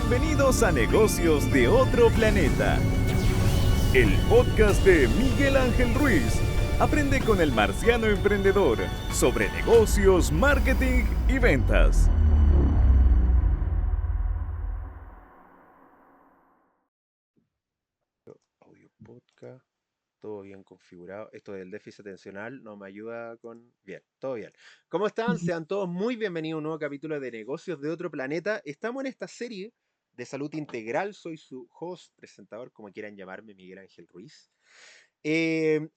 Bienvenidos a Negocios de Otro Planeta, el podcast de Miguel Ángel Ruiz. Aprende con el marciano emprendedor sobre negocios, marketing y ventas. Audio podcast, todo bien configurado. Esto del déficit atencional no me ayuda con... Bien, todo bien. ¿Cómo están? Sean todos muy bienvenidos a un nuevo capítulo de Negocios de Otro Planeta. Estamos en esta serie de salud integral. Soy su host, presentador, como quieran llamarme, Miguel Ángel Ruiz.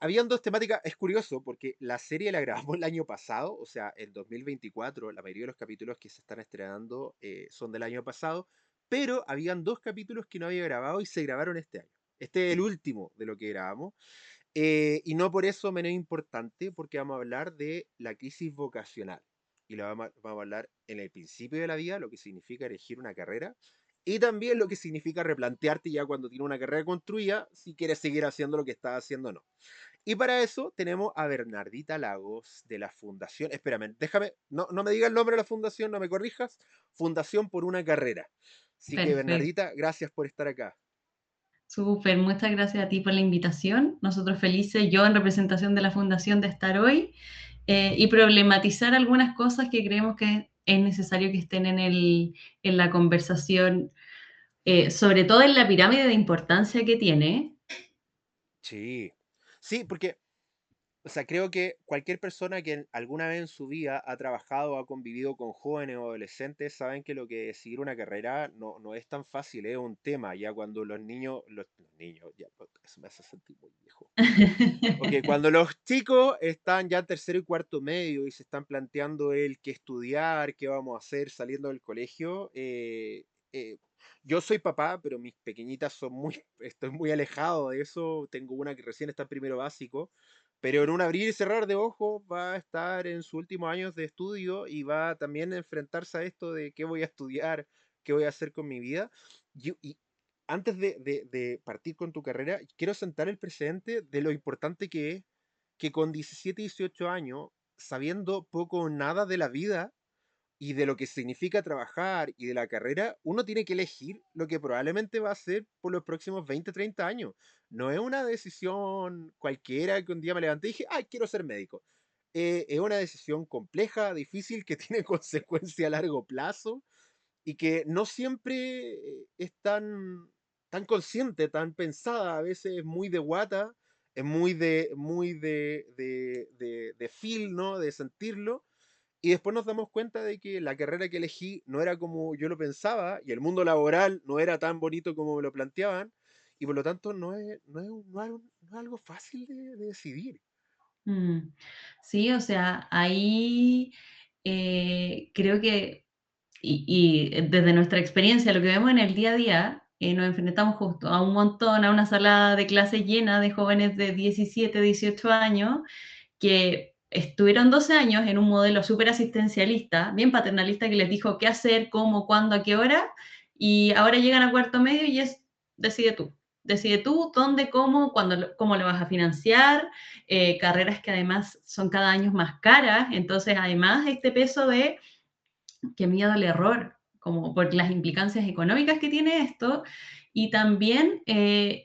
Habían dos temáticas, es curioso, porque la serie la grabamos el año pasado, o sea, en 2024, la mayoría de los capítulos que se están estrenando son del año pasado, pero habían dos capítulos que no había grabado y se grabaron este año. Este es el último de lo que grabamos. Y no por eso menos importante, porque vamos a hablar de la crisis vocacional. Y lo vamos a hablar en el principio de la vida, lo que significa elegir una carrera, y también lo que significa replantearte ya cuando tienes una carrera construida, si quieres seguir haciendo lo que estás haciendo o no. Y para eso tenemos a Bernardita Lagos de la Fundación. Espérame, déjame, no me digas el nombre de la fundación, no me corrijas. Fundación por una carrera. Así que Perfecto, Bernardita, gracias por estar acá. súper. Muchas gracias a ti por la invitación. Nosotros felices, yo en representación de la Fundación, de estar hoy y problematizar algunas cosas que creemos que es necesario que estén en la conversación, sobre todo en la pirámide de importancia que tiene. Sí, sí, porque o sea, creo que cualquier persona que alguna vez en su vida ha trabajado o ha convivido con jóvenes o adolescentes saben que lo que es seguir una carrera no es tan fácil, es un tema. Ya cuando los niños, ya, eso me hace sentir muy viejo. Ok, cuando los chicos están ya en tercero y cuarto medio y se están planteando el qué estudiar, qué vamos a hacer saliendo del colegio, yo soy papá, pero mis pequeñitas son muy, estoy muy alejado de eso. Tengo una que recién está en primero básico, pero en un abrir y cerrar de ojos va a estar en sus últimos años de estudio y va también a enfrentarse a esto de qué voy a estudiar, qué voy a hacer con mi vida. Y antes de partir con tu carrera, quiero sentar el precedente de lo importante que es que con 17, 18 años, sabiendo poco o nada de la vida y de lo que significa trabajar y de la carrera, uno tiene que elegir lo que probablemente va a hacer por los próximos 20, 30 años. No es una decisión cualquiera que un día me levanté y dije, ay, quiero ser médico. Es una decisión compleja, difícil, que tiene consecuencias a largo plazo y que no siempre es tan consciente, tan pensada, a veces es muy de guata, es muy de feel, ¿no? De sentirlo. Y después nos damos cuenta de que la carrera que elegí no era como yo lo pensaba y el mundo laboral no era tan bonito como me lo planteaban y por lo tanto no es algo fácil de decidir. Mm, sí, o sea, ahí creo que, y desde nuestra experiencia, lo que vemos en el día a día, nos enfrentamos justo a un montón, a una sala de clase llena de jóvenes de 17, 18 años que estuvieron 12 años en un modelo súper asistencialista, bien paternalista, que les dijo qué hacer, cómo, cuándo, a qué hora, y ahora llegan a cuarto medio y es, decide tú. Decide tú dónde, cómo, cuándo, cómo lo vas a financiar, carreras que además son cada año más caras, entonces además este peso de qué miedo al error, como por las implicancias económicas que tiene esto, y también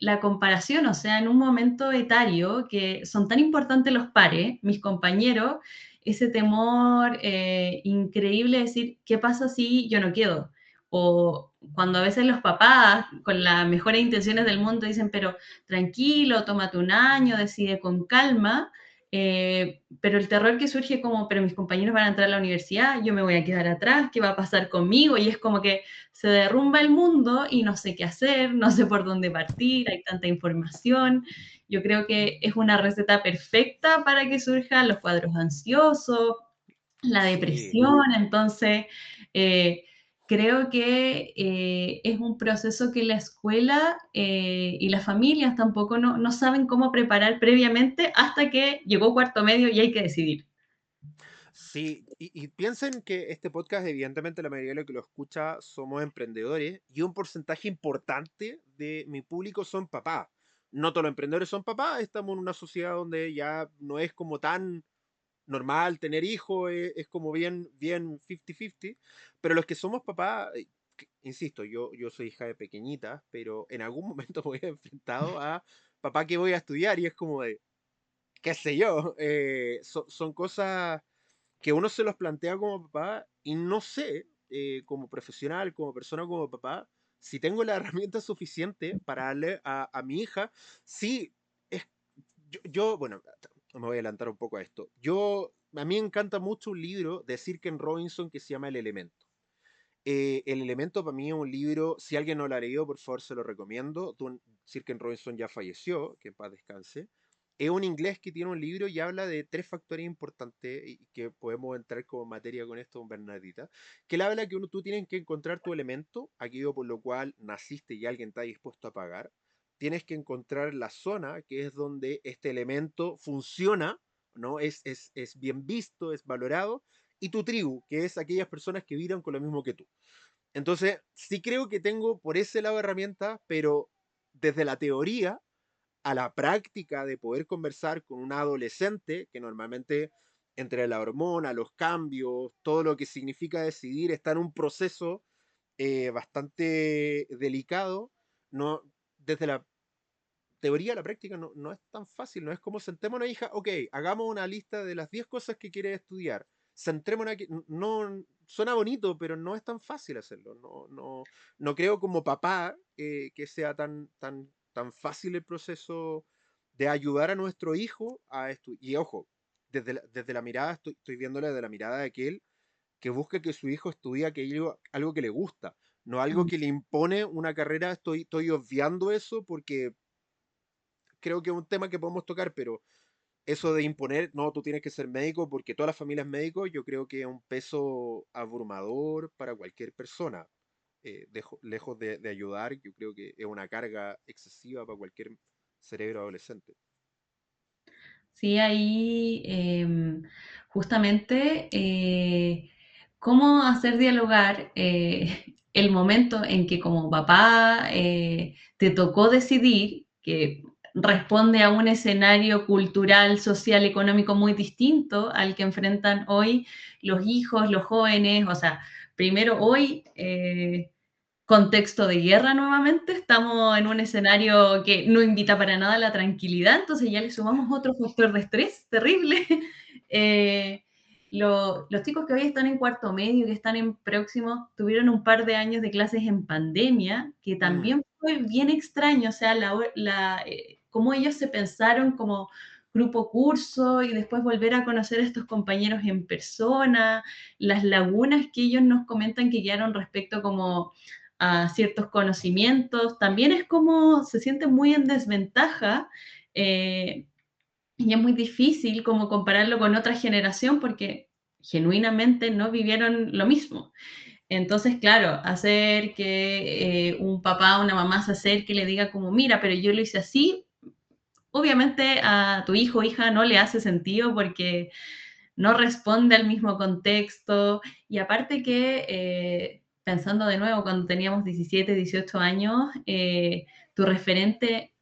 la comparación, o sea, en un momento etario que son tan importantes los pares, mis compañeros, ese temor increíble de decir, ¿qué pasa si yo no quedo? O cuando a veces los papás, con las mejores intenciones del mundo, dicen, pero tranquilo, tómate un año, decide con calma, pero el terror que surge como, pero mis compañeros van a entrar a la universidad, yo me voy a quedar atrás, ¿qué va a pasar conmigo? Y es como que se derrumba el mundo y no sé qué hacer, no sé por dónde partir, hay tanta información. Yo creo que es una receta perfecta para que surjan los cuadros ansiosos, la Sí. depresión, entonces eh, creo que es un proceso que la escuela y las familias tampoco no saben cómo preparar previamente hasta que llegó cuarto medio y hay que decidir. Sí, y piensen que este podcast, evidentemente, la mayoría de los que lo escucha somos emprendedores y un porcentaje importante de mi público son papás. No todos los emprendedores son papás, estamos en una sociedad donde ya no es como tan normal tener hijos, es como bien 50-50, pero los que somos papás insisto, yo soy hija de pequeñitas, pero en algún momento me he enfrentado a papá que voy a estudiar y es como de, qué sé yo, son cosas que uno se los plantea como papá y no sé, como profesional, como persona, como papá, si tengo la herramienta suficiente para darle a mi hija, sí, es, bueno, me voy a adelantar un poco a esto. A mí me encanta mucho un libro de Sir Ken Robinson que se llama El Elemento. El Elemento para mí es un libro, si alguien no lo ha leído, por favor se lo recomiendo. Sir Ken Robinson ya falleció, que en paz descanse. Es un inglés que tiene un libro y habla de tres factores importantes y que podemos entrar como materia con esto, con Bernardita. Que él habla que tú tienes que encontrar tu elemento, aquello por lo cual naciste y alguien está dispuesto a pagar. Tienes que encontrar la zona que es donde este elemento funciona, ¿no? Es bien visto, es valorado y tu tribu, que es aquellas personas que vibran con lo mismo que tú. Entonces, sí creo que tengo por ese lado herramientas, pero desde la teoría a la práctica de poder conversar con un adolescente, que normalmente entre la hormona, los cambios, todo lo que significa decidir, está en un proceso bastante delicado, no, desde la teoría a la práctica no es tan fácil, no es como sentémonos, hija, ok, hagamos una lista de las 10 cosas que quieres estudiar, centrémonos aquí, no, suena bonito, pero no es tan fácil hacerlo, no creo como papá que sea tan fácil el proceso de ayudar a nuestro hijo a estudiar, y ojo, desde la mirada, estoy viéndole desde la mirada de aquel que busca que su hijo estudie algo que le gusta, no algo Mm. que le impone una carrera, estoy obviando eso porque creo que es un tema que podemos tocar, pero eso de imponer, no, tú tienes que ser médico porque toda la familia es médico, yo creo que es un peso abrumador para cualquier persona. Lejos de ayudar, yo creo que es una carga excesiva para cualquier cerebro adolescente. Sí, ahí justamente cómo hacer dialogar el momento en que como papá te tocó decidir, que responde a un escenario cultural, social, económico muy distinto al que enfrentan hoy los hijos, los jóvenes. O sea, primero hoy contexto de guerra nuevamente, estamos en un escenario que no invita para nada a la tranquilidad, entonces ya le sumamos otro factor de estrés terrible. Eh, los chicos que hoy están en cuarto medio, que están en próximo, tuvieron un par de años de clases en pandemia, que Mm, también fue bien extraño, o sea, cómo ellos se pensaron como grupo curso y después volver a conocer a estos compañeros en persona, las lagunas que ellos nos comentan que quedaron respecto como a ciertos conocimientos, también es como se siente muy en desventaja eh, y es muy difícil como compararlo con otra generación porque genuinamente no vivieron lo mismo. Entonces, claro, hacer que un papá o una mamá se acerque y le diga como, mira, pero yo lo hice así, obviamente a tu hijo o hija no le hace sentido porque no responde al mismo contexto y aparte que, pensando de nuevo, cuando teníamos 17, 18 años, tu referente,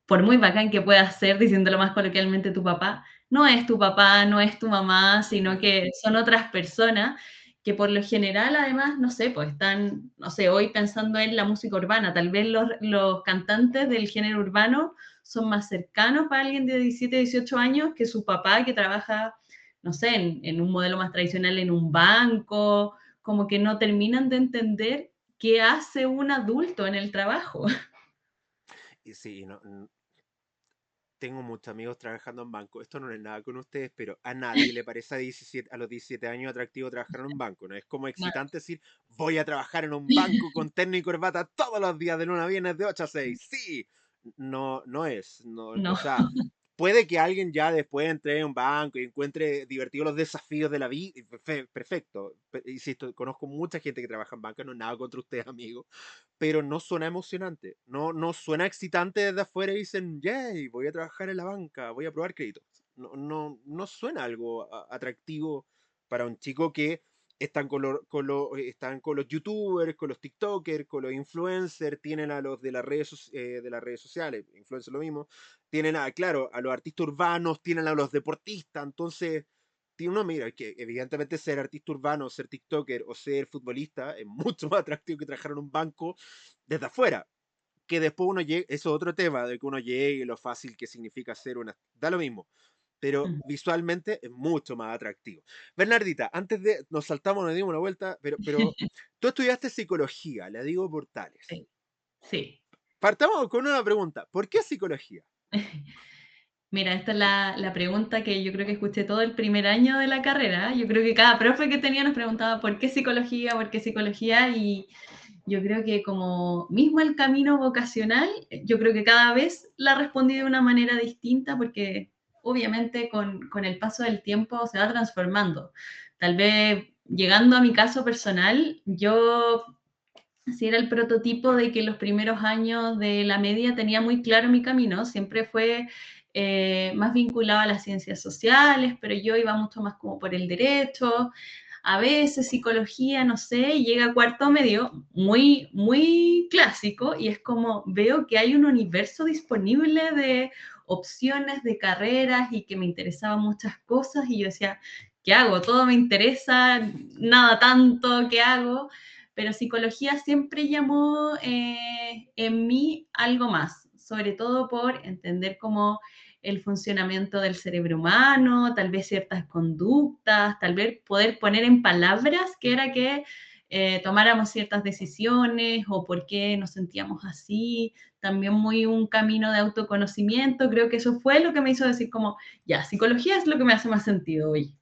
por muy bacán que pueda ser, diciéndolo más coloquialmente, tu papá, no es tu papá, no es tu mamá, sino mm. que son otras personas que por lo general, además, no sé, pues están, no sé, hoy pensando en la música urbana, tal vez los cantantes del género urbano son más cercanos para alguien de 17, 18 años que su papá que trabaja, no sé, en un modelo más tradicional en un banco, como que no terminan de entender qué hace un adulto en el trabajo. Y sí, tengo muchos amigos trabajando en banco. Esto no es nada con ustedes, pero a nadie le parece a los 17 años atractivo trabajar en un banco. No es como excitante decir, voy a trabajar en un banco con terno y corbata todos los días de luna a viernes de 8 a 6. Sí, no es. No, o No, sea, puede que alguien ya después entre en un banco y encuentre divertidos los desafíos de la vida. Perfecto. Insisto, conozco mucha gente que trabaja en banca, no es nada contra ustedes, amigos, pero no suena emocionante, no suena excitante desde afuera y dicen, yay, voy a trabajar en la banca, voy a probar créditos. No suena algo atractivo para un chico que están con los youtubers, con los tiktokers, con los influencers, tienen a los de de las redes sociales, influencers lo mismo, tienen claro, a los artistas urbanos, tienen a los deportistas, entonces uno mira, que evidentemente ser artista urbano, ser TikToker o ser futbolista es mucho más atractivo que trabajar en un banco desde afuera. Que después uno llegue, eso es otro tema, de que uno llegue, lo fácil que significa ser una... Da lo mismo, pero Mm. visualmente es mucho más atractivo. Bernardita, antes de... Nos saltamos, nos dimos una vuelta, pero tú estudiaste psicología, la digo por tales. Sí, sí. Partamos con una pregunta, ¿por qué psicología? Mira, esta es la pregunta que yo creo que escuché todo el primer año de la carrera. Yo creo que cada profe que tenía nos preguntaba por qué psicología, por qué psicología, y yo creo que como mismo el camino vocacional, yo creo que cada vez la respondí de una manera distinta porque obviamente con el paso del tiempo se va transformando. Tal vez llegando a mi caso personal, yo sí era el prototipo de que los primeros años de la media tenía muy claro mi camino, siempre fue más vinculado a las ciencias sociales, pero yo iba mucho más como por el derecho, a veces psicología, no sé, y llega a cuarto medio, muy, muy clásico, y es como veo que hay un universo disponible de opciones, de carreras, y que me interesaban muchas cosas, y yo decía, ¿qué hago? Todo me interesa, nada tanto, ¿qué hago? Pero psicología siempre llamó en mí algo más, sobre todo por entender cómo el funcionamiento del cerebro humano, tal vez ciertas conductas, tal vez poder poner en palabras qué era que tomáramos ciertas decisiones o por qué nos sentíamos así, también muy un camino de autoconocimiento, creo que eso fue lo que me hizo decir como, ya, psicología es lo que me hace más sentido hoy.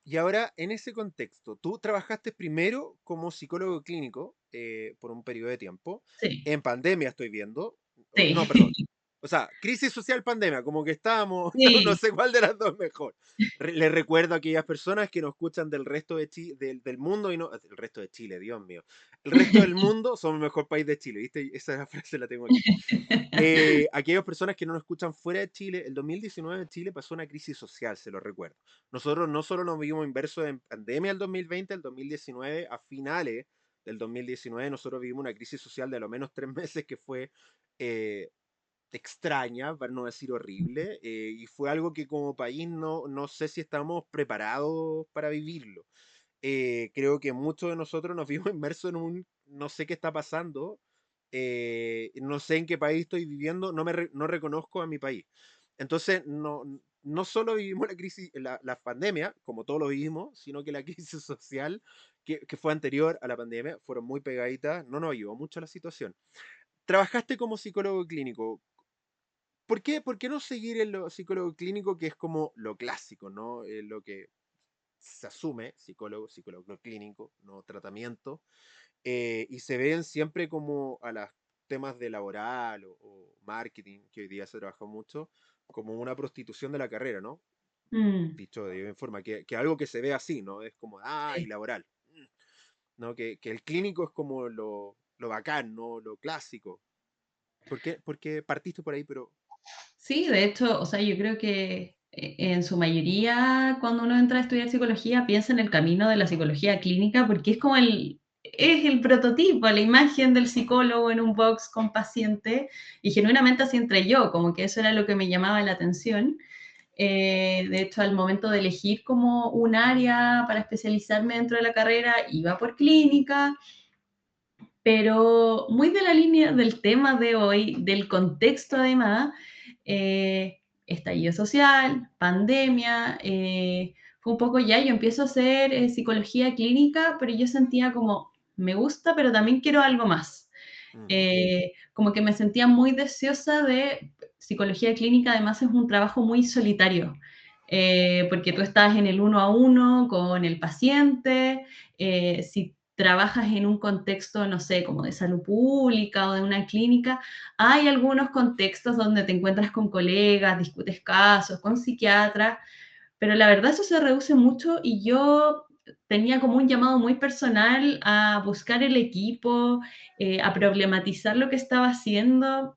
Y ahora, en ese contexto, tú trabajaste primero como psicólogo clínico por un periodo de tiempo. Sí, En pandemia estoy viendo. No, perdón. sí, O sea, crisis social pandemia, como que estábamos, no sí. sé cuál de las dos mejor. Les recuerdo a aquellas personas que nos escuchan del resto del mundo y no, el resto de Chile, Dios mío. El resto del mundo somos el mejor país de Chile, ¿viste? Esa frase la tengo aquí. Aquellas personas que no nos escuchan fuera de Chile, el 2019 en Chile pasó una crisis social, se lo recuerdo. Nosotros no solo nos vimos inversos en pandemia el 2020, el 2019, a finales del 2019, nosotros vivimos una crisis social de a lo menos 3 meses que fue eh, extraña, para no decir horrible, y fue algo que como país no sé si estamos preparados para vivirlo. Creo que muchos de nosotros nos vimos inmersos en un no sé qué está pasando, no sé en qué país estoy viviendo, no reconozco a mi país. Entonces, no solo vivimos la crisis, la pandemia, como todos lo vivimos, sino que la crisis social que fue anterior a la pandemia, fueron muy pegaditas, no nos ayudó mucho a la situación. Trabajaste como psicólogo clínico. Por qué no seguir en lo psicólogo clínico, que es como lo clásico, ¿no? Lo que se asume, psicólogo clínico, no tratamiento, y se ven siempre como a los temas de laboral o marketing, que hoy día se trabaja mucho, como una prostitución de la carrera, ¿no? Mm, Dicho de bien forma, que algo que se ve así, ¿no? Es como, y sí. laboral, ¿no? Que el clínico es como lo bacán, ¿no? Lo clásico. Por qué partiste por ahí, pero... Sí, de hecho, o sea, yo creo que en su mayoría cuando uno entra a estudiar psicología piensa en el camino de la psicología clínica porque es el prototipo, la imagen del psicólogo en un box con paciente y genuinamente así entré yo, como que eso era lo que me llamaba la atención. De hecho, al momento de elegir como un área para especializarme dentro de la carrera, iba por clínica, pero muy de la línea del tema de hoy, del contexto además, estallido social, pandemia, fue un poco ya, yo empiezo a hacer psicología clínica, pero yo sentía como, me gusta, pero también quiero algo más. Ujú, Como que me sentía muy deseosa de psicología clínica, además es un trabajo muy solitario, porque tú estás en el uno a uno con el paciente, si trabajas en un contexto, no sé, como de salud pública o de una clínica, hay algunos contextos donde te encuentras con colegas, discutes casos, con psiquiatras, pero la verdad eso se reduce mucho y yo tenía como un llamado muy personal a buscar el equipo, a problematizar lo que estaba haciendo.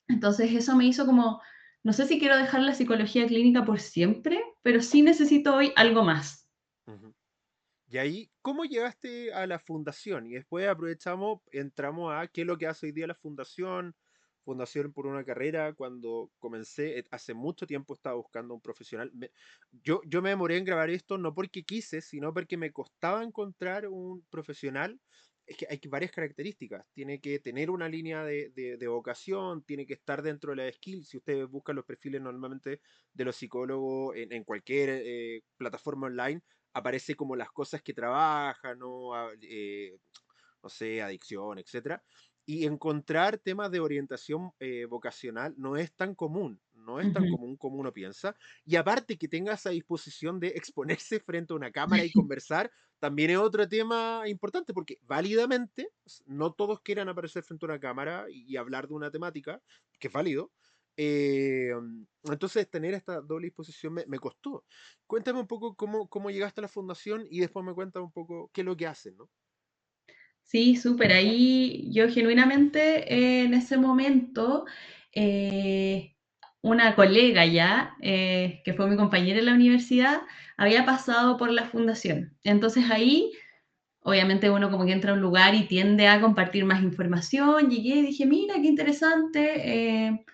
Entonces eso me hizo como, no sé si quiero dejar la psicología clínica por siempre, pero sí necesito hoy algo más. ujú. Y ahí, ¿cómo llegaste a la fundación? Y después aprovechamos, entramos a qué es lo que hace hoy día la fundación, Fundación por una Carrera, cuando comencé, hace mucho tiempo estaba buscando un profesional. Yo me demoré en grabar esto no porque quise, sino porque me costaba encontrar un profesional. Es que hay varias características. Tiene que tener una línea de vocación, tiene que estar dentro de la skill. Si ustedes buscan los perfiles normalmente de los psicólogos en cualquier plataforma online, aparece como las cosas que trabajan, ¿no? No sé, adicción, etcétera. Y encontrar temas de orientación vocacional no es tan común, no es tan Ujú. común como uno piensa. Y aparte que tenga esa disposición de exponerse frente a una cámara y conversar, también es otro tema importante, porque válidamente no todos quieran aparecer frente a una cámara y hablar de una temática, que es válido. Eh, entonces, tener esta doble disposición me costó. Cuéntame un poco cómo llegaste a la fundación y después me cuentas un poco qué es lo que hacen, ¿no? Sí, súper. Ahí yo genuinamente en ese momento, eh, una colega ya, que fue mi compañera en la universidad, había pasado por la fundación. Entonces ahí, obviamente uno como que entra a un lugar y tiende a compartir más información. Llegué y dije, mira, qué interesante.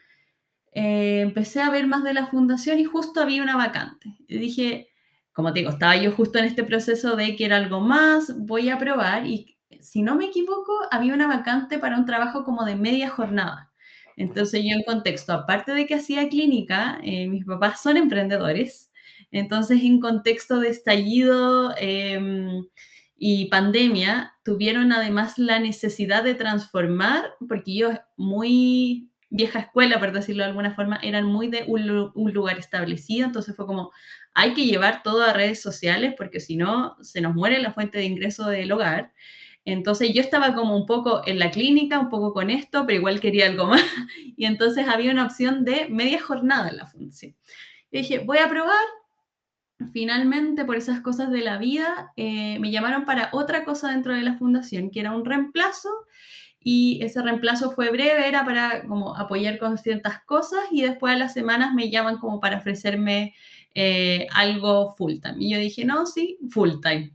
Empecé a ver más de la fundación y justo había una vacante. Y dije, como te digo, estaba yo justo en este proceso de quiero algo más, voy a probar y si no me equivoco, había una vacante para un trabajo como de media jornada. Ujú. Entonces yo en contexto, aparte de que hacía clínica, mis papás son emprendedores, entonces en contexto de estallido y pandemia, tuvieron además la necesidad de transformar, porque yo muy vieja escuela, por decirlo de alguna forma, eran muy de un lugar establecido, entonces fue como, hay que llevar todo a redes sociales porque si no, se nos muere la fuente de ingreso del hogar. Entonces yo estaba como un poco en la clínica, un poco con esto, pero igual quería algo más. Y entonces había una opción de media jornada en la función. Y dije, voy a probar. Finalmente, por esas cosas de la vida, me llamaron para otra cosa dentro de la fundación, que era un reemplazo y ese reemplazo fue breve, era para como apoyar con ciertas cosas y después a las semanas me llaman como para ofrecerme algo full time. Y yo dije, no, sí, full time.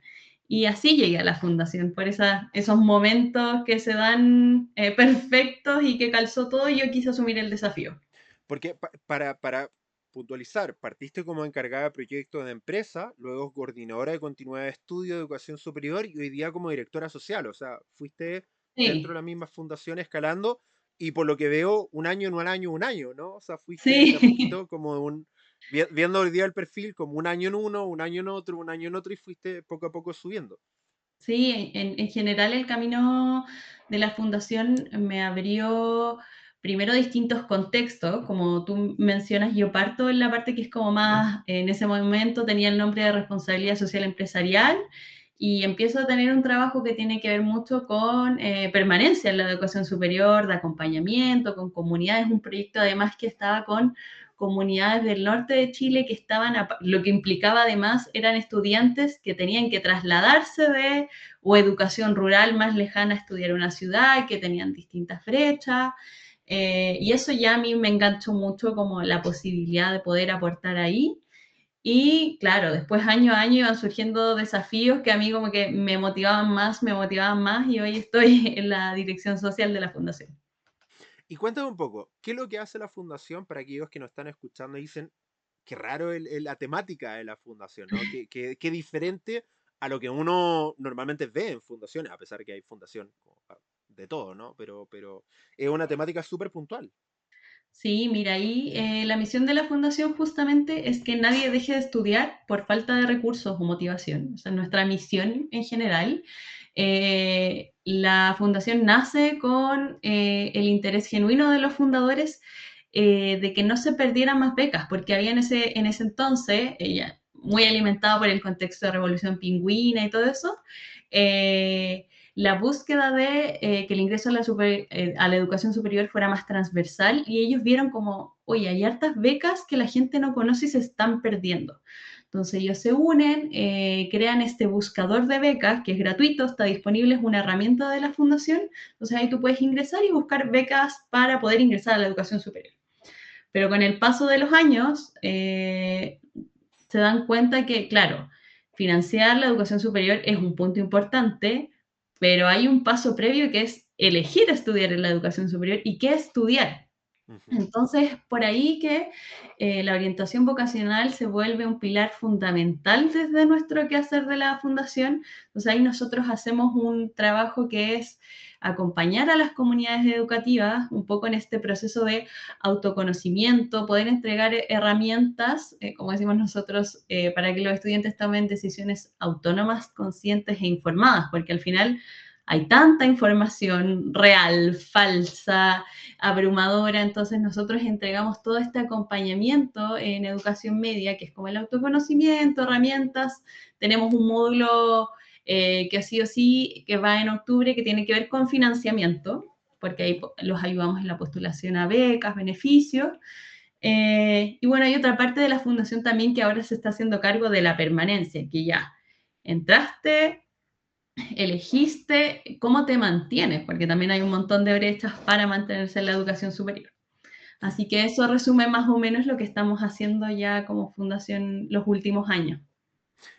Y así llegué a la fundación, por esos momentos que se dan perfectos y que calzó todo, y yo quise asumir el desafío. Porque para puntualizar, partiste como encargada de proyectos de empresa, luego coordinadora de continuidad de estudio de educación superior y hoy día como directora social. O sea, fuiste dentro de Sí, la misma fundación escalando y por lo que veo, un año, no al año, un año, ¿no? O sea, fuiste de a sí. poquito como viendo hoy día el perfil como un año en uno, un año en otro, un año en otro y fuiste poco a poco subiendo. Sí, en general el camino de la fundación me abrió primero distintos contextos, como tú mencionas, yo parto en la parte que es como más, en ese momento tenía el nombre de responsabilidad social empresarial y empiezo a tener un trabajo que tiene que ver mucho con permanencia en la educación superior, de acompañamiento, con comunidades, un proyecto además que estaba con comunidades del norte de Chile que estaban, lo que implicaba además eran estudiantes que tenían que trasladarse de o educación rural más lejana a estudiar en una ciudad, que tenían distintas brechas. Y eso ya a mí me enganchó mucho como la posibilidad de poder aportar ahí. Y claro, después año a año iban surgiendo desafíos que a mí como que me motivaban más y hoy estoy en la dirección social de la fundación. Y cuéntame un poco, ¿qué es lo que hace la fundación para aquellos que nos están escuchando y dicen, qué raro la temática de la fundación, ¿no? Qué diferente a lo que uno normalmente ve en fundaciones, a pesar que hay fundación de todo, ¿no? Pero es una temática súper puntual. Sí, mira, ahí la misión de la fundación justamente es que nadie deje de estudiar por falta de recursos o motivación. O sea, nuestra misión en general. La fundación nace con el interés genuino de los fundadores de que no se perdieran más becas, porque había en ese entonces, ella, muy alimentada por el contexto de Revolución Pingüina y todo eso, la búsqueda de que el ingreso a la educación superior fuera más transversal y ellos vieron como, oye, hay hartas becas que la gente no conoce y se están perdiendo. Entonces ellos se unen, crean este buscador de becas que es gratuito, está disponible, es una herramienta de la fundación. Entonces ahí tú puedes ingresar y buscar becas para poder ingresar a la educación superior. Pero con el paso de los años se dan cuenta que, claro, financiar la educación superior es un punto importante, pero hay un paso previo que es elegir estudiar en la educación superior y qué estudiar. Ujú. Entonces, por ahí que la orientación vocacional se vuelve un pilar fundamental desde nuestro quehacer de la fundación. Entonces, ahí nosotros hacemos un trabajo que es acompañar a las comunidades educativas un poco en este proceso de autoconocimiento, poder entregar herramientas, como decimos nosotros, para que los estudiantes tomen decisiones autónomas, conscientes e informadas, porque al final hay tanta información real, falsa, abrumadora, entonces nosotros entregamos todo este acompañamiento en educación media, que es como el autoconocimiento, herramientas, tenemos un módulo que sí o sí, que va en octubre, que tiene que ver con financiamiento, porque ahí los ayudamos en la postulación a becas, beneficios, y bueno, hay otra parte de la fundación también que ahora se está haciendo cargo de la permanencia, que ya entraste, elegiste, cómo te mantienes, porque también hay un montón de brechas para mantenerse en la educación superior. Así que eso resume más o menos lo que estamos haciendo ya como fundación los últimos años.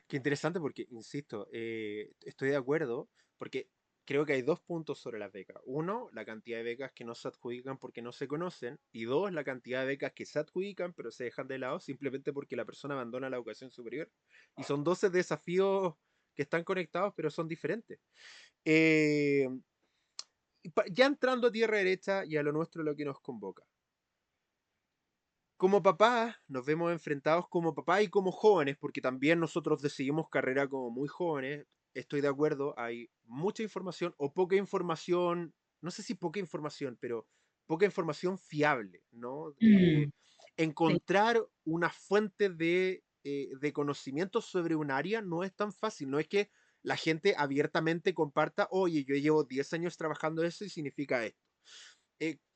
Qué interesante porque, insisto, estoy de acuerdo porque creo que hay dos puntos sobre las becas. Uno, la cantidad de becas que no se adjudican porque no se conocen. Y dos, la cantidad de becas que se adjudican pero se dejan de lado simplemente porque la persona abandona la educación superior. Y son 12 desafíos que están conectados pero son diferentes. Eh, ya entrando a tierra derecha y a lo nuestro, lo que nos convoca. Como papá, nos vemos enfrentados como papá y como jóvenes, porque también nosotros decidimos carrera como muy jóvenes. Estoy de acuerdo, hay mucha información o poca información, no sé si poca información, pero poca información fiable, ¿no? Mm, sí. Encontrar una fuente de conocimiento sobre un área no es tan fácil, no es que la gente abiertamente comparta, oye, yo llevo 10 años trabajando eso y significa esto.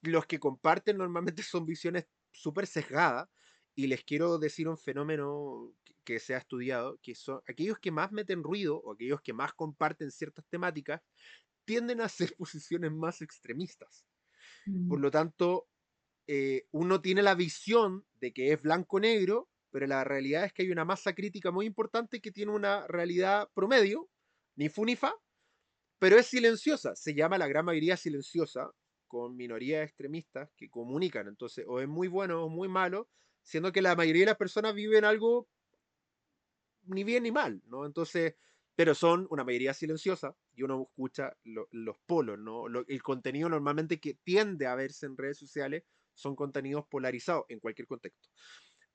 Los que comparten normalmente son visiones súper sesgadas y les quiero decir un fenómeno que se ha estudiado, que son aquellos que más meten ruido o aquellos que más comparten ciertas temáticas, tienden a ser posiciones más extremistas. Por Mm, lo tanto, uno tiene la visión de que es blanco-negro, pero la realidad es que hay una masa crítica muy importante que tiene una realidad promedio, ni fu ni fa, pero es silenciosa, se llama la gran mayoría silenciosa, con minorías extremistas que comunican, entonces o es muy bueno o muy malo, siendo que la mayoría de las personas viven algo ni bien ni mal, ¿no? Entonces, pero son una mayoría silenciosa y uno escucha los polos, ¿no? El contenido normalmente que tiende a verse en redes sociales son contenidos polarizados en cualquier contexto.